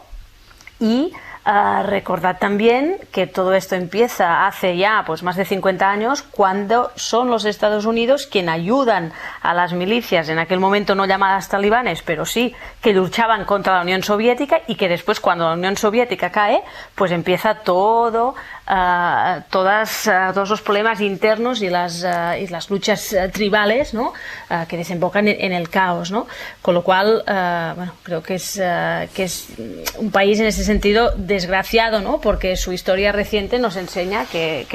Y recordad también que todo esto empieza hace ya pues más de 50 años, cuando son los Estados Unidos quienes ayudan a las milicias, en aquel momento no llamadas talibanes, pero sí que luchaban contra la Unión Soviética, y que después, cuando la Unión Soviética cae, pues empieza todos los problemas internos y las luchas tribales, ¿no? Que desembocan en el caos, ¿no? Con lo cual, creo que es un país en ese sentido desgraciado, ¿no? Porque su historia reciente nos enseña que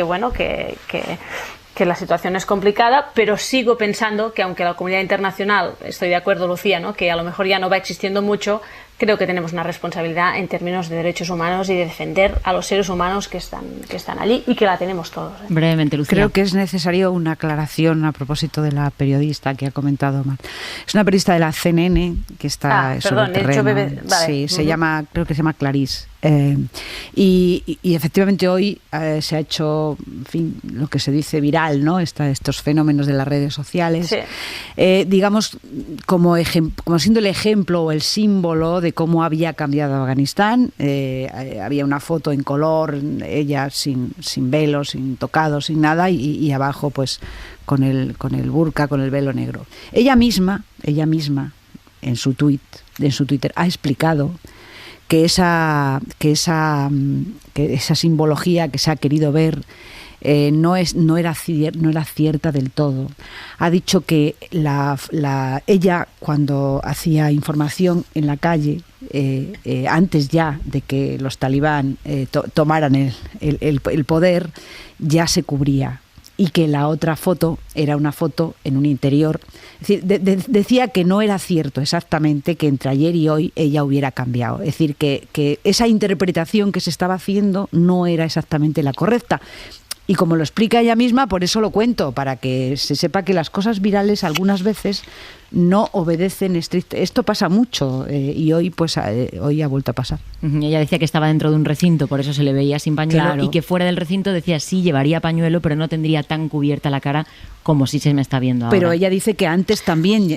la situación es complicada, pero sigo pensando que, aunque la comunidad internacional, estoy de acuerdo, Lucía, ¿no? Que a lo mejor ya no va existiendo mucho, creo que tenemos una responsabilidad en términos de derechos humanos y de defender a los seres humanos que están allí, y que la tenemos todos, ¿eh? Brevemente, Lucía. Creo que es necesario una aclaración a propósito de la periodista que ha comentado Mar. Es una periodista de la CNN que está sobre el terreno. Vale. Sí, creo que se llama Clarice. Y efectivamente hoy se ha hecho, en fin, lo que se dice viral, ¿no? Estos fenómenos de las redes sociales, sí. Digamos como siendo el ejemplo o el símbolo de cómo había cambiado Afganistán. Había una foto en color, ella sin velo, sin tocado, sin nada, y abajo pues con el burka, con el velo negro. Ella misma en su Twitter ha explicado que esa simbología que se ha querido ver no era cierta del todo. Ha dicho que ella, cuando hacía información en la calle, antes ya de que los talibán tomaran el poder, ya se cubría, y que la otra foto era una foto en un interior. Es decir, decía que no era cierto exactamente que entre ayer y hoy ella hubiera cambiado. Es decir, que esa interpretación que se estaba haciendo no era exactamente la correcta. Y como lo explica ella misma, por eso lo cuento, para que se sepa que las cosas virales algunas veces no obedecen estricto. Esto pasa mucho, y hoy hoy ha vuelto a pasar. Ella decía que estaba dentro de un recinto, por eso se le veía sin pañuelo, claro. Y que fuera del recinto decía sí llevaría pañuelo, pero no tendría tan cubierta la cara como si se me está viendo ahora. Pero ella dice que antes también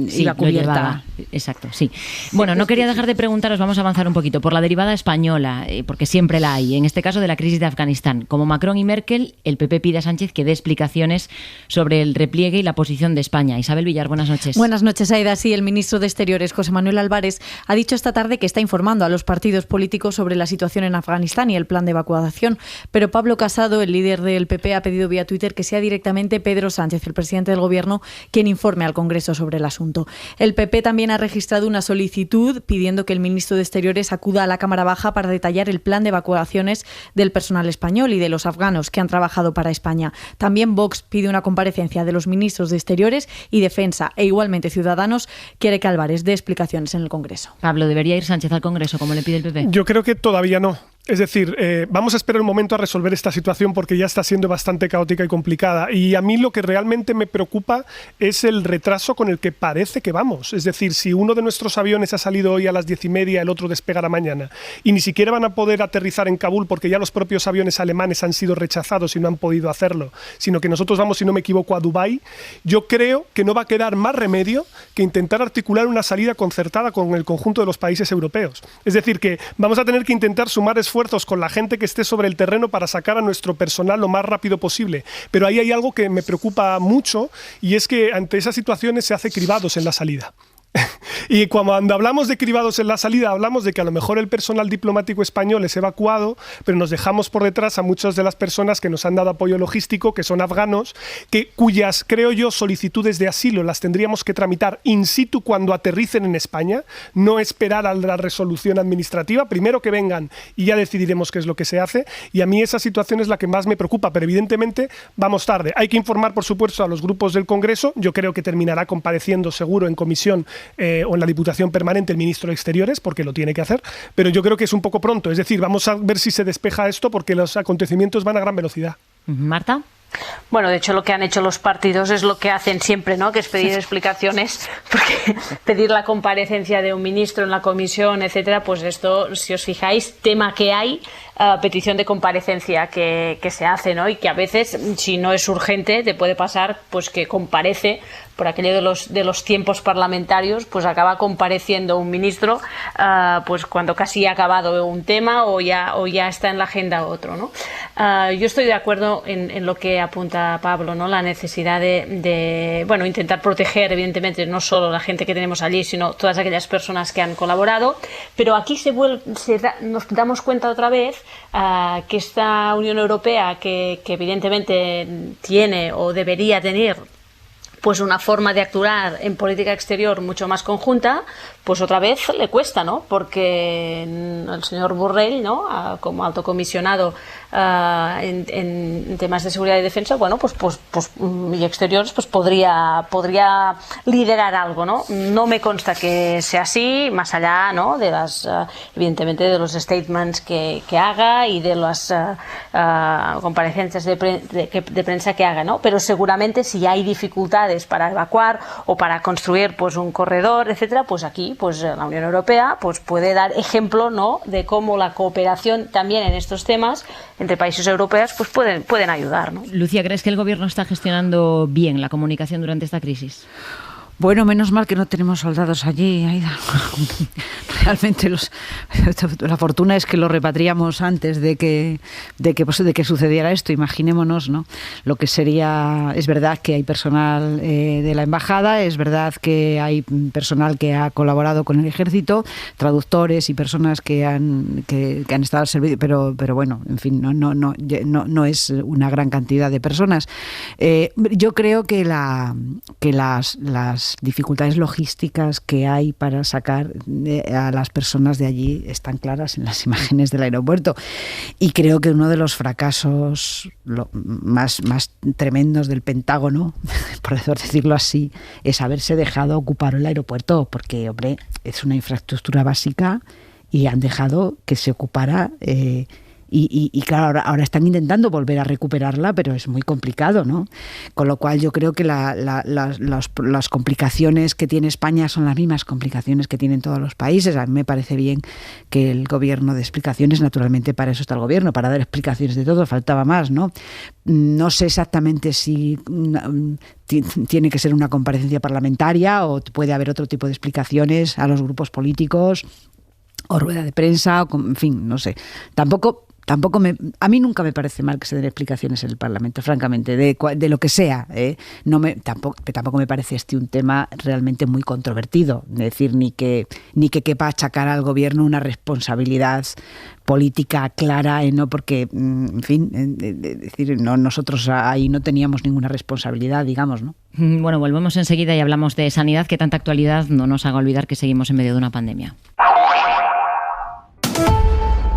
sí, iba cubierta. Exacto, sí. Bueno, no quería dejar de preguntaros, vamos a avanzar un poquito, por la derivada española, porque siempre la hay, en este caso de la crisis de Afganistán. Como Macron y Merkel, el PP pide a Sánchez que dé explicaciones sobre el repliegue y la posición de España. Isabel Villar, buenas noches. Buenas noches, Aida. Sí, el ministro de Exteriores, José Manuel Álvarez, ha dicho esta tarde que está informando a los partidos políticos sobre la situación en Afganistán y el plan de evacuación, pero Pablo Casado, el líder del PP, ha pedido vía Twitter que sea directamente Pedro Sánchez, el presidente del Gobierno, quien informe al Congreso sobre el asunto. El PP también ha registrado una solicitud pidiendo que el ministro de Exteriores acuda a la Cámara Baja para detallar el plan de evacuaciones del personal español y de los afganos que han trabajado para España. También Vox pide una comparecencia de los ministros de Exteriores y Defensa, e igualmente Ciudadanos quiere que Álvarez dé explicaciones en el Congreso. Pablo, ¿debería ir Sánchez al Congreso como le pide el PP? Yo creo que todavía no. Es decir, vamos a esperar un momento a resolver esta situación porque ya está siendo bastante caótica y complicada. Y a mí lo que realmente me preocupa es el retraso con el que parece que vamos. Es decir, si uno de nuestros aviones ha salido hoy a las 10:30, el otro despegará mañana, y ni siquiera van a poder aterrizar en Kabul porque ya los propios aviones alemanes han sido rechazados y no han podido hacerlo, sino que nosotros vamos, si no me equivoco, a Dubái, yo creo que no va a quedar más remedio que intentar articular una salida concertada con el conjunto de los países europeos. Es decir, que vamos a tener que intentar sumar esfuerzos con la gente que esté sobre el terreno para sacar a nuestro personal lo más rápido posible. Pero ahí hay algo que me preocupa mucho, y es que ante esas situaciones se hace cribados en la salida. Y cuando hablamos de cribados en la salida, hablamos de que a lo mejor el personal diplomático español es evacuado, pero nos dejamos por detrás a muchas de las personas que nos han dado apoyo logístico, que son afganos, cuyas, creo yo, solicitudes de asilo las tendríamos que tramitar in situ cuando aterricen en España, no esperar a la resolución administrativa, primero que vengan y ya decidiremos qué es lo que se hace, y a mí esa situación es la que más me preocupa, pero evidentemente vamos tarde. Hay que informar, por supuesto, a los grupos del Congreso. Yo creo que terminará compareciendo seguro en comisión o en la Diputación Permanente el ministro de Exteriores, porque lo tiene que hacer, pero yo creo que es un poco pronto. Es decir, vamos a ver si se despeja esto, porque los acontecimientos van a gran velocidad. Marta. Bueno, de hecho lo que han hecho los partidos es lo que hacen siempre, ¿no? Que es pedir explicaciones, porque pedir la comparecencia de un ministro en la comisión, etcétera, pues esto, si os fijáis, tema que hay, petición de comparecencia que se hace, ¿no? Y que a veces, si no es urgente, te puede pasar pues que comparece por aquello de los tiempos parlamentarios, pues acaba compareciendo un ministro pues cuando casi ha acabado un tema o ya está en la agenda otro, ¿no? Yo estoy de acuerdo en lo que apunta Pablo, ¿no? La necesidad de bueno, intentar proteger, evidentemente, no solo la gente que tenemos allí, sino todas aquellas personas que han colaborado, pero aquí nos damos cuenta otra vez que esta Unión Europea, que evidentemente tiene o debería tener pues una forma de actuar en política exterior mucho más conjunta, pues otra vez le cuesta, ¿no? Porque el señor Borrell, ¿no? Como alto comisionado en temas de seguridad y defensa, bueno, pues y exteriores, pues podría liderar algo, ¿no? No me consta que sea así, más allá, ¿no? De evidentemente de los statements que haga y de las comparecencias de prensa que haga, ¿no? Pero seguramente si hay dificultades para evacuar o para construir pues un corredor, etcétera, pues aquí pues la Unión Europea pues puede dar ejemplo, ¿no? De cómo la cooperación también en estos temas entre países europeos pues pueden ayudar, ¿no? Lucía, ¿crees que el gobierno está gestionando bien la comunicación durante esta crisis? Bueno, menos mal que no tenemos soldados allí, Aida. Realmente la fortuna es que los repatriamos antes de que sucediera esto. Imaginémonos, ¿no? Lo que sería. Es verdad que hay personal de la embajada, es verdad que hay personal que ha colaborado con el ejército, traductores y personas que han estado al servicio, pero bueno, en fin, no es una gran cantidad de personas. Yo creo que las dificultades logísticas que hay para sacar a las personas de allí están claras en las imágenes del aeropuerto, y creo que uno de los fracasos más tremendos del Pentágono, por decirlo así, es haberse dejado ocupar el aeropuerto, porque, hombre, es una infraestructura básica y han dejado que se ocupara. Y claro, ahora están intentando volver a recuperarla, pero es muy complicado, ¿no? Con lo cual yo creo que las complicaciones que tiene España son las mismas complicaciones que tienen todos los países. A mí me parece bien que el gobierno dé explicaciones, naturalmente para eso está el gobierno, para dar explicaciones de todo, faltaba más, ¿no? No sé exactamente si tiene que ser una comparecencia parlamentaria o puede haber otro tipo de explicaciones a los grupos políticos o rueda de prensa, en fin, no sé. A mí nunca me parece mal que se den explicaciones en el Parlamento, francamente, de lo que sea. Tampoco me parece un tema realmente muy controvertido. Es decir, ni que quepa achacar al gobierno una responsabilidad política clara, no, porque, en fin, decir, no, nosotros ahí no teníamos ninguna responsabilidad, digamos, ¿no? Bueno, volvemos enseguida y hablamos de sanidad, que tanta actualidad no nos haga olvidar que seguimos en medio de una pandemia.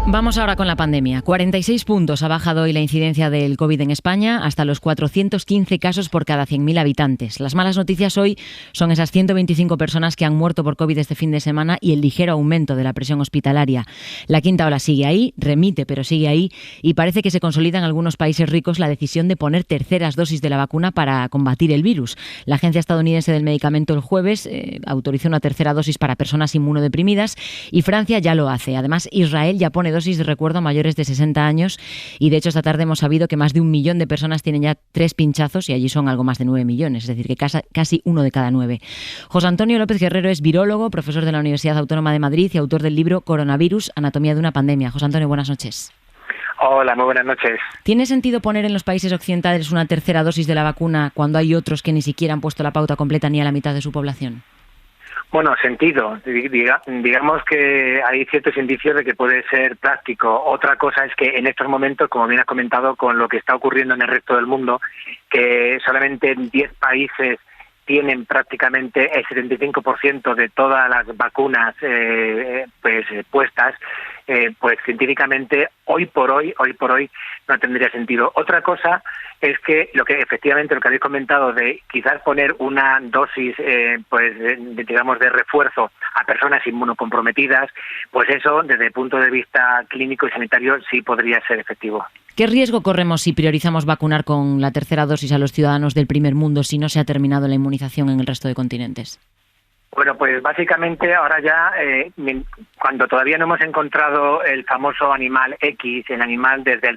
Vamos ahora con la pandemia. 46 puntos ha bajado hoy la incidencia del COVID en España, hasta los 415 casos por cada 100.000 habitantes. Las malas noticias hoy son esas 125 personas que han muerto por COVID este fin de semana y el ligero aumento de la presión hospitalaria. La quinta ola sigue ahí, remite pero sigue ahí, y parece que se consolida en algunos países ricos la decisión de poner terceras dosis de la vacuna para combatir el virus. La Agencia Estadounidense del Medicamento el jueves autorizó una tercera dosis para personas inmunodeprimidas y Francia ya lo hace. Además, Israel ya pone dosis de recuerdo a mayores de 60 años y de hecho esta tarde hemos sabido que más de 1 millón de personas tienen ya 3 pinchazos y allí son algo más de 9 millones, es decir, que casi 1 de cada 9. José Antonio López Guerrero es virólogo, profesor de la Universidad Autónoma de Madrid y autor del libro Coronavirus, Anatomía de una pandemia. José Antonio, buenas noches. Hola, muy buenas noches. ¿Tiene sentido poner en los países occidentales una tercera dosis de la vacuna cuando hay otros que ni siquiera han puesto la pauta completa ni a la mitad de su población? Bueno, sentido. Digamos que hay ciertos indicios de que puede ser práctico. Otra cosa es que en estos momentos, como bien has comentado, con lo que está ocurriendo en el resto del mundo, que solamente 10 países tienen prácticamente el 75% de todas las vacunas puestas, pues científicamente hoy por hoy no tendría sentido. Otra cosa es que lo que habéis comentado de quizás poner una dosis de refuerzo a personas inmunocomprometidas, pues eso desde el punto de vista clínico y sanitario sí podría ser efectivo. ¿Qué riesgo corremos si priorizamos vacunar con la tercera dosis a los ciudadanos del primer mundo si no se ha terminado la inmunización en el resto de continentes? Bueno, pues básicamente ahora ya, cuando todavía no hemos encontrado el famoso animal X, el animal desde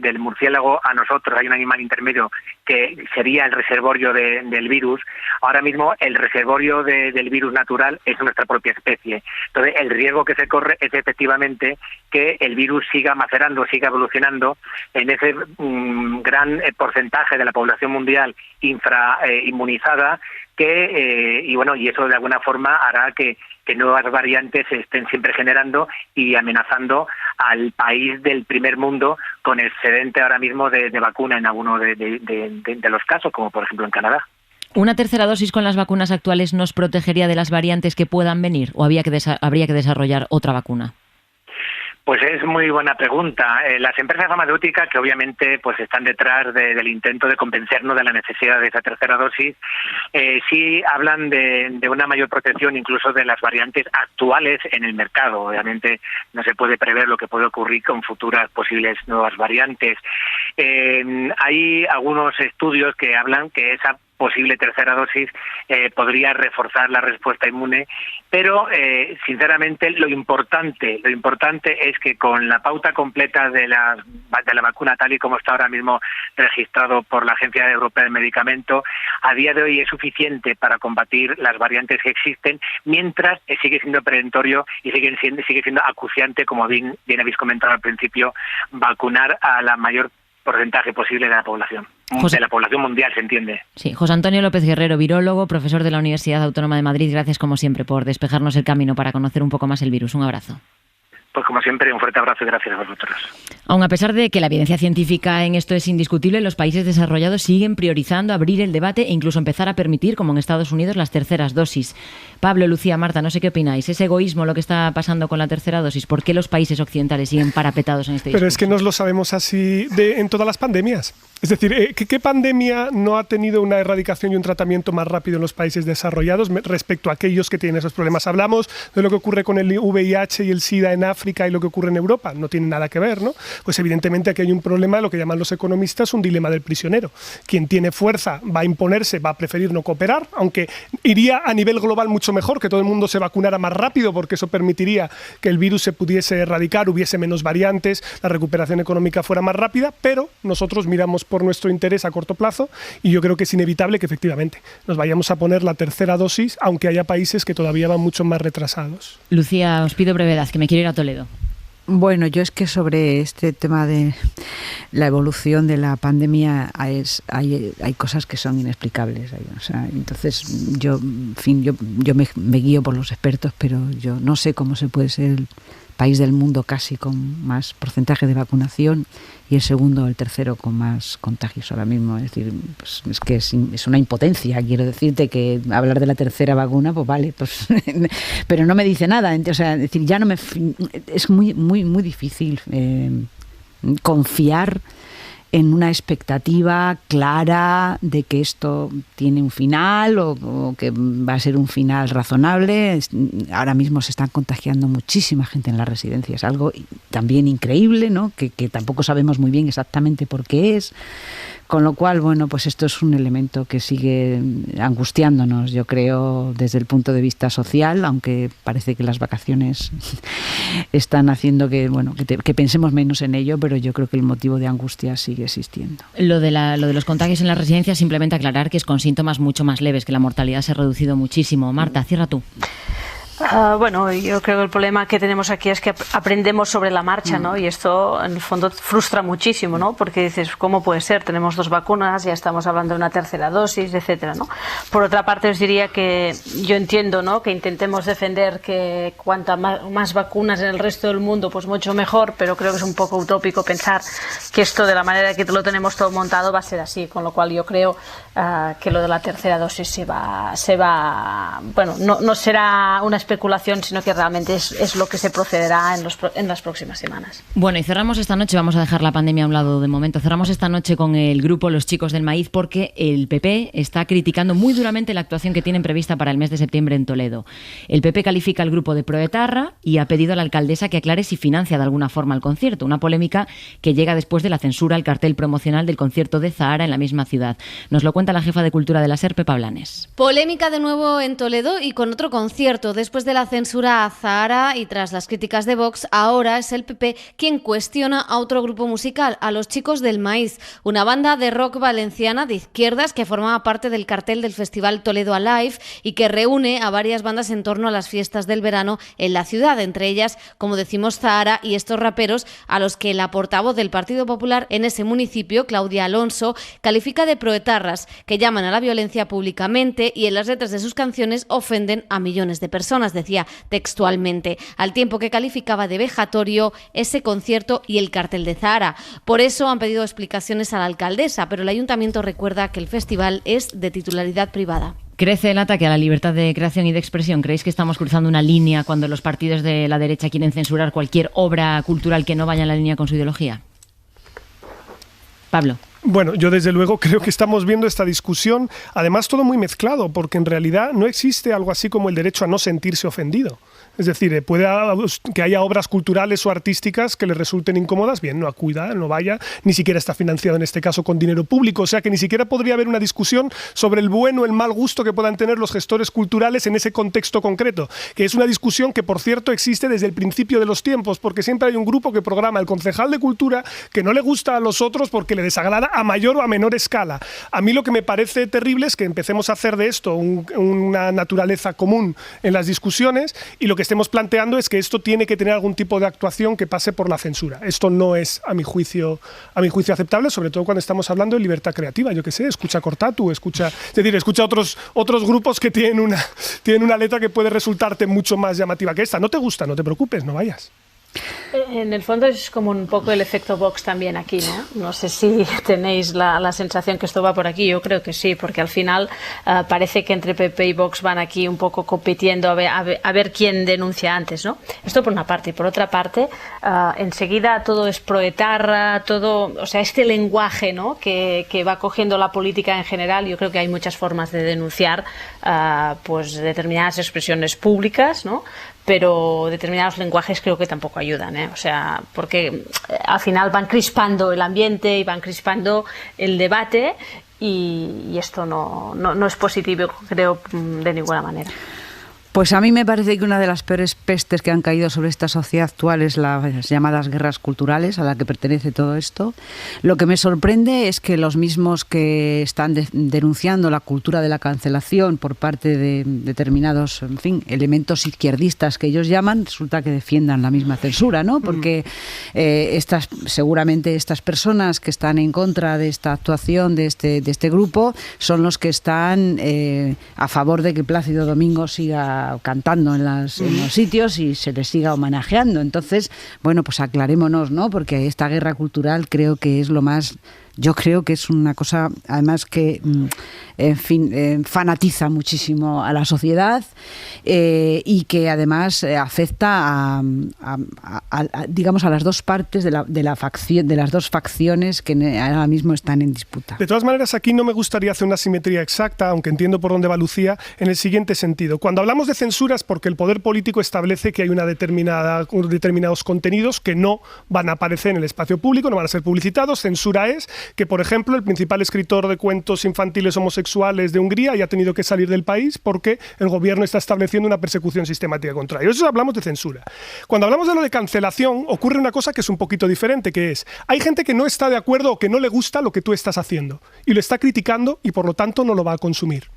el murciélago a nosotros, hay un animal intermedio que sería el reservorio del virus. Ahora mismo el reservorio del virus natural es nuestra propia especie. Entonces el riesgo que se corre es efectivamente que el virus siga macerando, siga evolucionando en ese gran porcentaje de la población mundial inmunizada, y eso de alguna forma hará que nuevas variantes se estén siempre generando y amenazando al país del primer mundo con excedente ahora mismo de vacuna en alguno de los casos, como por ejemplo en Canadá. ¿Una tercera dosis con las vacunas actuales nos protegería de las variantes que puedan venir o habría que desarrollar otra vacuna? Pues es muy buena pregunta. Las empresas farmacéuticas, que obviamente pues están detrás del intento de convencernos de la necesidad de esa tercera dosis, sí hablan de una mayor protección incluso de las variantes actuales en el mercado. Obviamente no se puede prever lo que puede ocurrir con futuras posibles nuevas variantes. Hay algunos estudios que hablan que esa posible tercera dosis podría reforzar la respuesta inmune, pero sinceramente lo importante es que con la pauta completa de la vacuna tal y como está ahora mismo registrado por la Agencia Europea del Medicamento, a día de hoy es suficiente para combatir las variantes que existen, mientras sigue siendo perentorio y sigue siendo acuciante, como bien habéis comentado al principio, vacunar a la mayor porcentaje posible de la población. De la población mundial, se entiende. Sí, José Antonio López Guerrero, virólogo, profesor de la Universidad Autónoma de Madrid. Gracias, como siempre, por despejarnos el camino para conocer un poco más el virus. Un abrazo. Pues como siempre, un fuerte abrazo y gracias a vosotros. Aun a pesar de que la evidencia científica en esto es indiscutible, los países desarrollados siguen priorizando abrir el debate e incluso empezar a permitir, como en Estados Unidos, las terceras dosis. Pablo, Lucía, Marta, no sé qué opináis. ¿Es egoísmo lo que está pasando con la tercera dosis? ¿Por qué los países occidentales siguen parapetados en este discurso? Pero es que nos lo sabemos así en todas las pandemias. Es decir, ¿qué pandemia no ha tenido una erradicación y un tratamiento más rápido en los países desarrollados respecto a aquellos que tienen esos problemas? Hablamos de lo que ocurre con el VIH y el SIDA en África y lo que ocurre en Europa. No tiene nada que ver, ¿no? Pues evidentemente aquí hay un problema, lo que llaman los economistas, un dilema del prisionero. Quien tiene fuerza va a imponerse, va a preferir no cooperar, aunque iría a nivel global mucho mejor que todo el mundo se vacunara más rápido, porque eso permitiría que el virus se pudiese erradicar, hubiese menos variantes, la recuperación económica fuera más rápida, pero nosotros miramos por nuestro interés a corto plazo y yo creo que es inevitable que efectivamente nos vayamos a poner la tercera dosis, aunque haya países que todavía van mucho más retrasados. Lucía, os pido brevedad, que me quiero ir a Toledo. Bueno, yo es que sobre este tema de la evolución de la pandemia hay cosas que son inexplicables. Entonces yo me guío por los expertos, pero yo no sé cómo se puede ser el país del mundo casi con más porcentaje de vacunación y el segundo o el tercero con más contagios ahora mismo. Es decir, pues es que es una impotencia. Quiero decirte que hablar de la tercera vacuna, pues vale, pues pero no me dice nada. O sea, es decir, es muy difícil confiar en una expectativa clara de que esto tiene un final o que va a ser un final razonable. Ahora mismo se están contagiando muchísima gente en las residencias, algo también increíble, ¿no? Que tampoco sabemos muy bien exactamente por qué es. Con lo cual, bueno, pues esto es un elemento que sigue angustiándonos, yo creo, desde el punto de vista social, aunque parece que las vacaciones están haciendo que pensemos menos en ello, pero yo creo que el motivo de angustia sigue existiendo. Lo de los contagios en las residencias, simplemente aclarar que es con síntomas mucho más leves, que la mortalidad se ha reducido muchísimo. Marta, cierra tú. Bueno, yo creo que el problema que tenemos aquí es que aprendemos sobre la marcha, ¿no? Y esto en el fondo frustra muchísimo, ¿no? Porque dices, ¿cómo puede ser? Tenemos 2 vacunas, ya estamos hablando de una tercera dosis, etcétera, ¿no? Por otra parte, os diría que yo entiendo, ¿no?, que intentemos defender que cuanta más vacunas en el resto del mundo, pues mucho mejor, pero creo que es un poco utópico pensar que esto, de la manera que lo tenemos todo montado, va a ser así, con lo cual yo creo que lo de la tercera dosis se va, bueno, no será una especulación, sino que realmente es lo que se procederá en las próximas semanas. Bueno, y cerramos esta noche, vamos a dejar la pandemia a un lado de momento, cerramos esta noche con el grupo Los Chicos del Maíz, porque el PP está criticando muy duramente la actuación que tienen prevista para el mes de septiembre en Toledo. El PP califica al grupo de proetarra y ha pedido a la alcaldesa que aclare si financia de alguna forma el concierto, una polémica que llega después de la censura al cartel promocional del concierto de Zahara en la misma ciudad. Nos lo cuenta la jefa de Cultura de la SER, Pepa Blanes. Polémica de nuevo en Toledo y con otro concierto. Después de la censura a Zahara y tras las críticas de Vox, ahora es el PP quien cuestiona a otro grupo musical, a Los Chicos del Maíz, una banda de rock valenciana de izquierdas que formaba parte del cartel del Festival Toledo Alive y que reúne a varias bandas en torno a las fiestas del verano en la ciudad, entre ellas, como decimos, Zahara y estos raperos a los que la portavoz del Partido Popular en ese municipio, Claudia Alonso, califica de proetarras, que llaman a la violencia públicamente y en las letras de sus canciones ofenden a millones de personas, decía textualmente, al tiempo que calificaba de vejatorio ese concierto y el cartel de Zahara. Por eso han pedido explicaciones a la alcaldesa, pero el ayuntamiento recuerda que el festival es de titularidad privada. Crece el ataque a la libertad de creación y de expresión. ¿Creéis que estamos cruzando una línea cuando los partidos de la derecha quieren censurar cualquier obra cultural que no vaya en la línea con su ideología? Pablo. Bueno, yo desde luego creo que estamos viendo esta discusión, además todo muy mezclado, porque en realidad no existe algo así como el derecho a no sentirse ofendido. Es decir, puede que haya obras culturales o artísticas que le resulten incómodas, bien, no acuda, no vaya, ni siquiera está financiado en este caso con dinero público, o sea que ni siquiera podría haber una discusión sobre el buen o el mal gusto que puedan tener los gestores culturales en ese contexto concreto, que es una discusión que, por cierto, existe desde el principio de los tiempos, porque siempre hay un grupo que programa el concejal de cultura que no le gusta a los otros porque le desagrada a mayor o a menor escala. A mí lo que me parece terrible es que empecemos a hacer de esto una naturaleza común en las discusiones, y lo que estemos planteando es que esto tiene que tener algún tipo de actuación que pase por la censura. Esto no es, a mi juicio aceptable, sobre todo cuando estamos hablando de libertad creativa. Yo qué sé, escucha Cortatu, escucha otros grupos que tienen una letra que puede resultarte mucho más llamativa que esta. No te gusta, no te preocupes, no vayas. En el fondo es como un poco el efecto Vox también aquí, ¿no? No sé si tenéis la sensación que esto va por aquí. Yo creo que sí, porque al final parece que entre PP y Vox van aquí un poco compitiendo a ver quién denuncia antes, ¿no? Esto por una parte. Y por otra parte, enseguida todo es proetarra, todo, o sea, este lenguaje, ¿no?, que va cogiendo la política en general. Yo creo que hay muchas formas de denunciar pues determinadas expresiones públicas, ¿no?, pero determinados lenguajes creo que tampoco ayudan, ¿eh? O sea, porque al final van crispando el ambiente y van crispando el debate y esto no es positivo, creo, de ninguna manera. Pues a mí me parece que una de las peores pestes que han caído sobre esta sociedad actual es las llamadas guerras culturales, a la que pertenece todo esto. Lo que me sorprende es que los mismos que están denunciando la cultura de la cancelación por parte de determinados, en fin, elementos izquierdistas que ellos llaman, resulta que defiendan la misma censura, ¿no? Porque seguramente estas personas que están en contra de esta actuación de este grupo son los que están a favor de que Plácido Domingo siga cantando en los sitios y se les siga homenajeando. Entonces, bueno, pues aclarémonos, ¿no? Porque esta guerra cultural creo que es lo más... Yo creo que es una cosa, además, que, en fin, fanatiza muchísimo a la sociedad y que además afecta digamos, a las dos partes de las dos facciones que ahora mismo están en disputa. De todas maneras, aquí no me gustaría hacer una simetría exacta, aunque entiendo por dónde va Lucía, en el siguiente sentido. Cuando hablamos de censura es porque el poder político establece que hay determinados contenidos que no van a aparecer en el espacio público, no van a ser publicitados. Censura es que, por ejemplo, el principal escritor de cuentos infantiles homosexuales de Hungría haya tenido que salir del país porque el gobierno está estableciendo una persecución sistemática contra ellos. Eso hablamos de censura. Cuando hablamos de lo de cancelación, ocurre una cosa que es un poquito diferente, que es, hay gente que no está de acuerdo o que no le gusta lo que tú estás haciendo y lo está criticando y por lo tanto no lo va a consumir.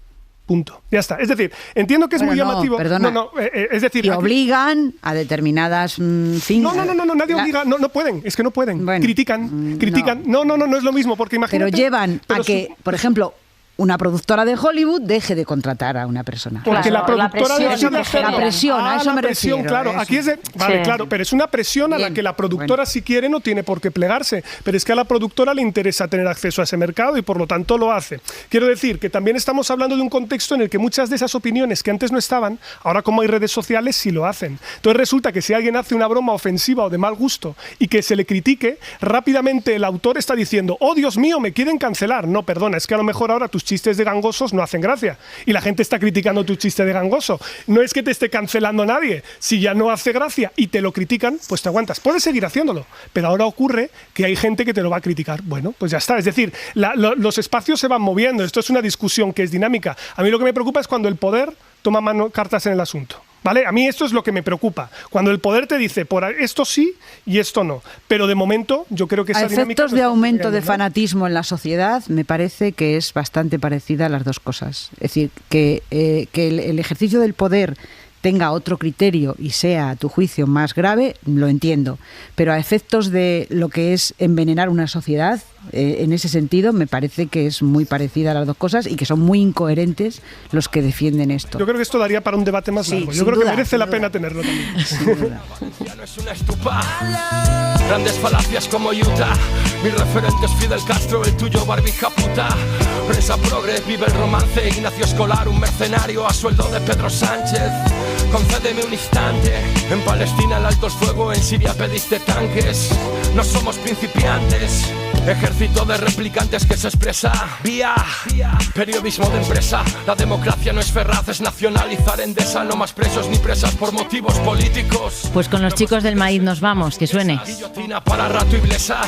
Punto. Ya está. Es decir, entiendo que es muy llamativo. Perdona. Es decir, y obligan a determinadas No, nadie obliga. No pueden. Es que no pueden. Bueno, critican. No es lo mismo, porque imagínate. Pero llevan a que, por ejemplo, una productora de Hollywood deje de contratar a una persona. Porque la productora decide hacerlo. La presión, a eso me refiero. Claro, eso. aquí es vale, claro, pero es una presión a la que la productora si quiere no tiene por qué plegarse, pero es que a la productora le interesa tener acceso a ese mercado y por lo tanto lo hace. Quiero decir que también estamos hablando de un contexto en el que muchas de esas opiniones que antes no estaban, ahora como hay redes sociales sí lo hacen. Entonces resulta que si alguien hace una broma ofensiva o de mal gusto y que se le critique, rápidamente el autor está diciendo, oh Dios mío, me quieren cancelar. No, perdona, es que a lo mejor ahora tus chistes de gangosos no hacen gracia y la gente está criticando tu chiste de gangoso. No es que te esté cancelando nadie. Si ya no hace gracia y te lo critican, pues te aguantas. Puedes seguir haciéndolo, pero ahora ocurre que hay gente que te lo va a criticar. Bueno, pues ya está. Es decir, los espacios se van moviendo. Esto es una discusión que es dinámica. A mí lo que me preocupa es cuando el poder toma cartas en el asunto. ¿Vale? A mí esto es lo que me preocupa. Cuando el poder te dice, por esto sí y esto no. Pero de momento yo creo que esa dinámica... A efectos de aumento de fanatismo en la sociedad, me parece que es bastante parecida a las dos cosas. Es decir, que el ejercicio del poder tenga otro criterio y sea, a tu juicio, más grave, lo entiendo. Pero a efectos de lo que es envenenar una sociedad, en ese sentido, me parece que es muy parecida a las dos cosas y que son muy incoherentes los que defienden esto. Yo creo que esto daría para un debate más largo. Yo creo que merece la pena tenerlo también. Ya no es una estupa. Grandes falacias como Utah. Mi referente es Fidel Castro, el tuyo barbija puta. Prensa progre, vive el romance. Ignacio Escolar, un mercenario a sueldo de Pedro Sánchez. Concédeme un instante. En Palestina el alto el fuego, en Siria pediste tanques. No somos principiantes. Ejército de replicantes que se expresa vía periodismo de empresa. La democracia no es ferraz, es nacionalizar Endesa. No más presos ni presas por motivos políticos. Pues con los chicos del maíz nos vamos, que suene. Guillotina para rato y blesa.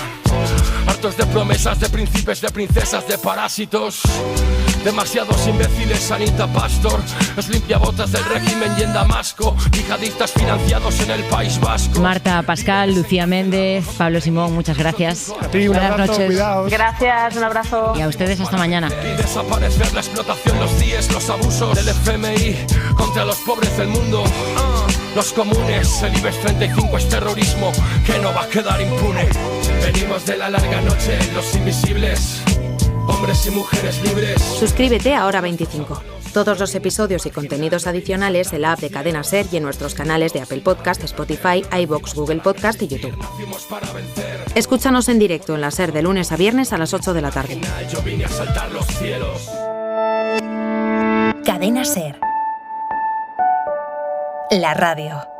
Hartos de promesas, de príncipes, de princesas, de parásitos. Demasiados imbéciles, Anita Pastor. Es limpiabotas del régimen y en Damasco. Yihadistas financiados en el País Vasco. Marta Pascal, Lucía Méndez, Pablo Simón, muchas gracias. A ti, buenas noches. Cuidaos. Gracias, un abrazo. Y a ustedes hasta mañana. Y desaparecer la explotación, los días, los abusos del FMI contra los pobres del mundo. Los comunes, el IBEX 35 es terrorismo que no va a quedar impune. Venimos de la larga noche, los invisibles. Hombres y mujeres libres. Suscríbete a Hora 25. Todos los episodios y contenidos adicionales en la app de Cadena SER y en nuestros canales de Apple Podcast, Spotify, iVoox, Google Podcast y YouTube. Escúchanos en directo en la SER de lunes a viernes a las 8 de la tarde. Yo vine a saltar los cielos. Cadena SER. La radio.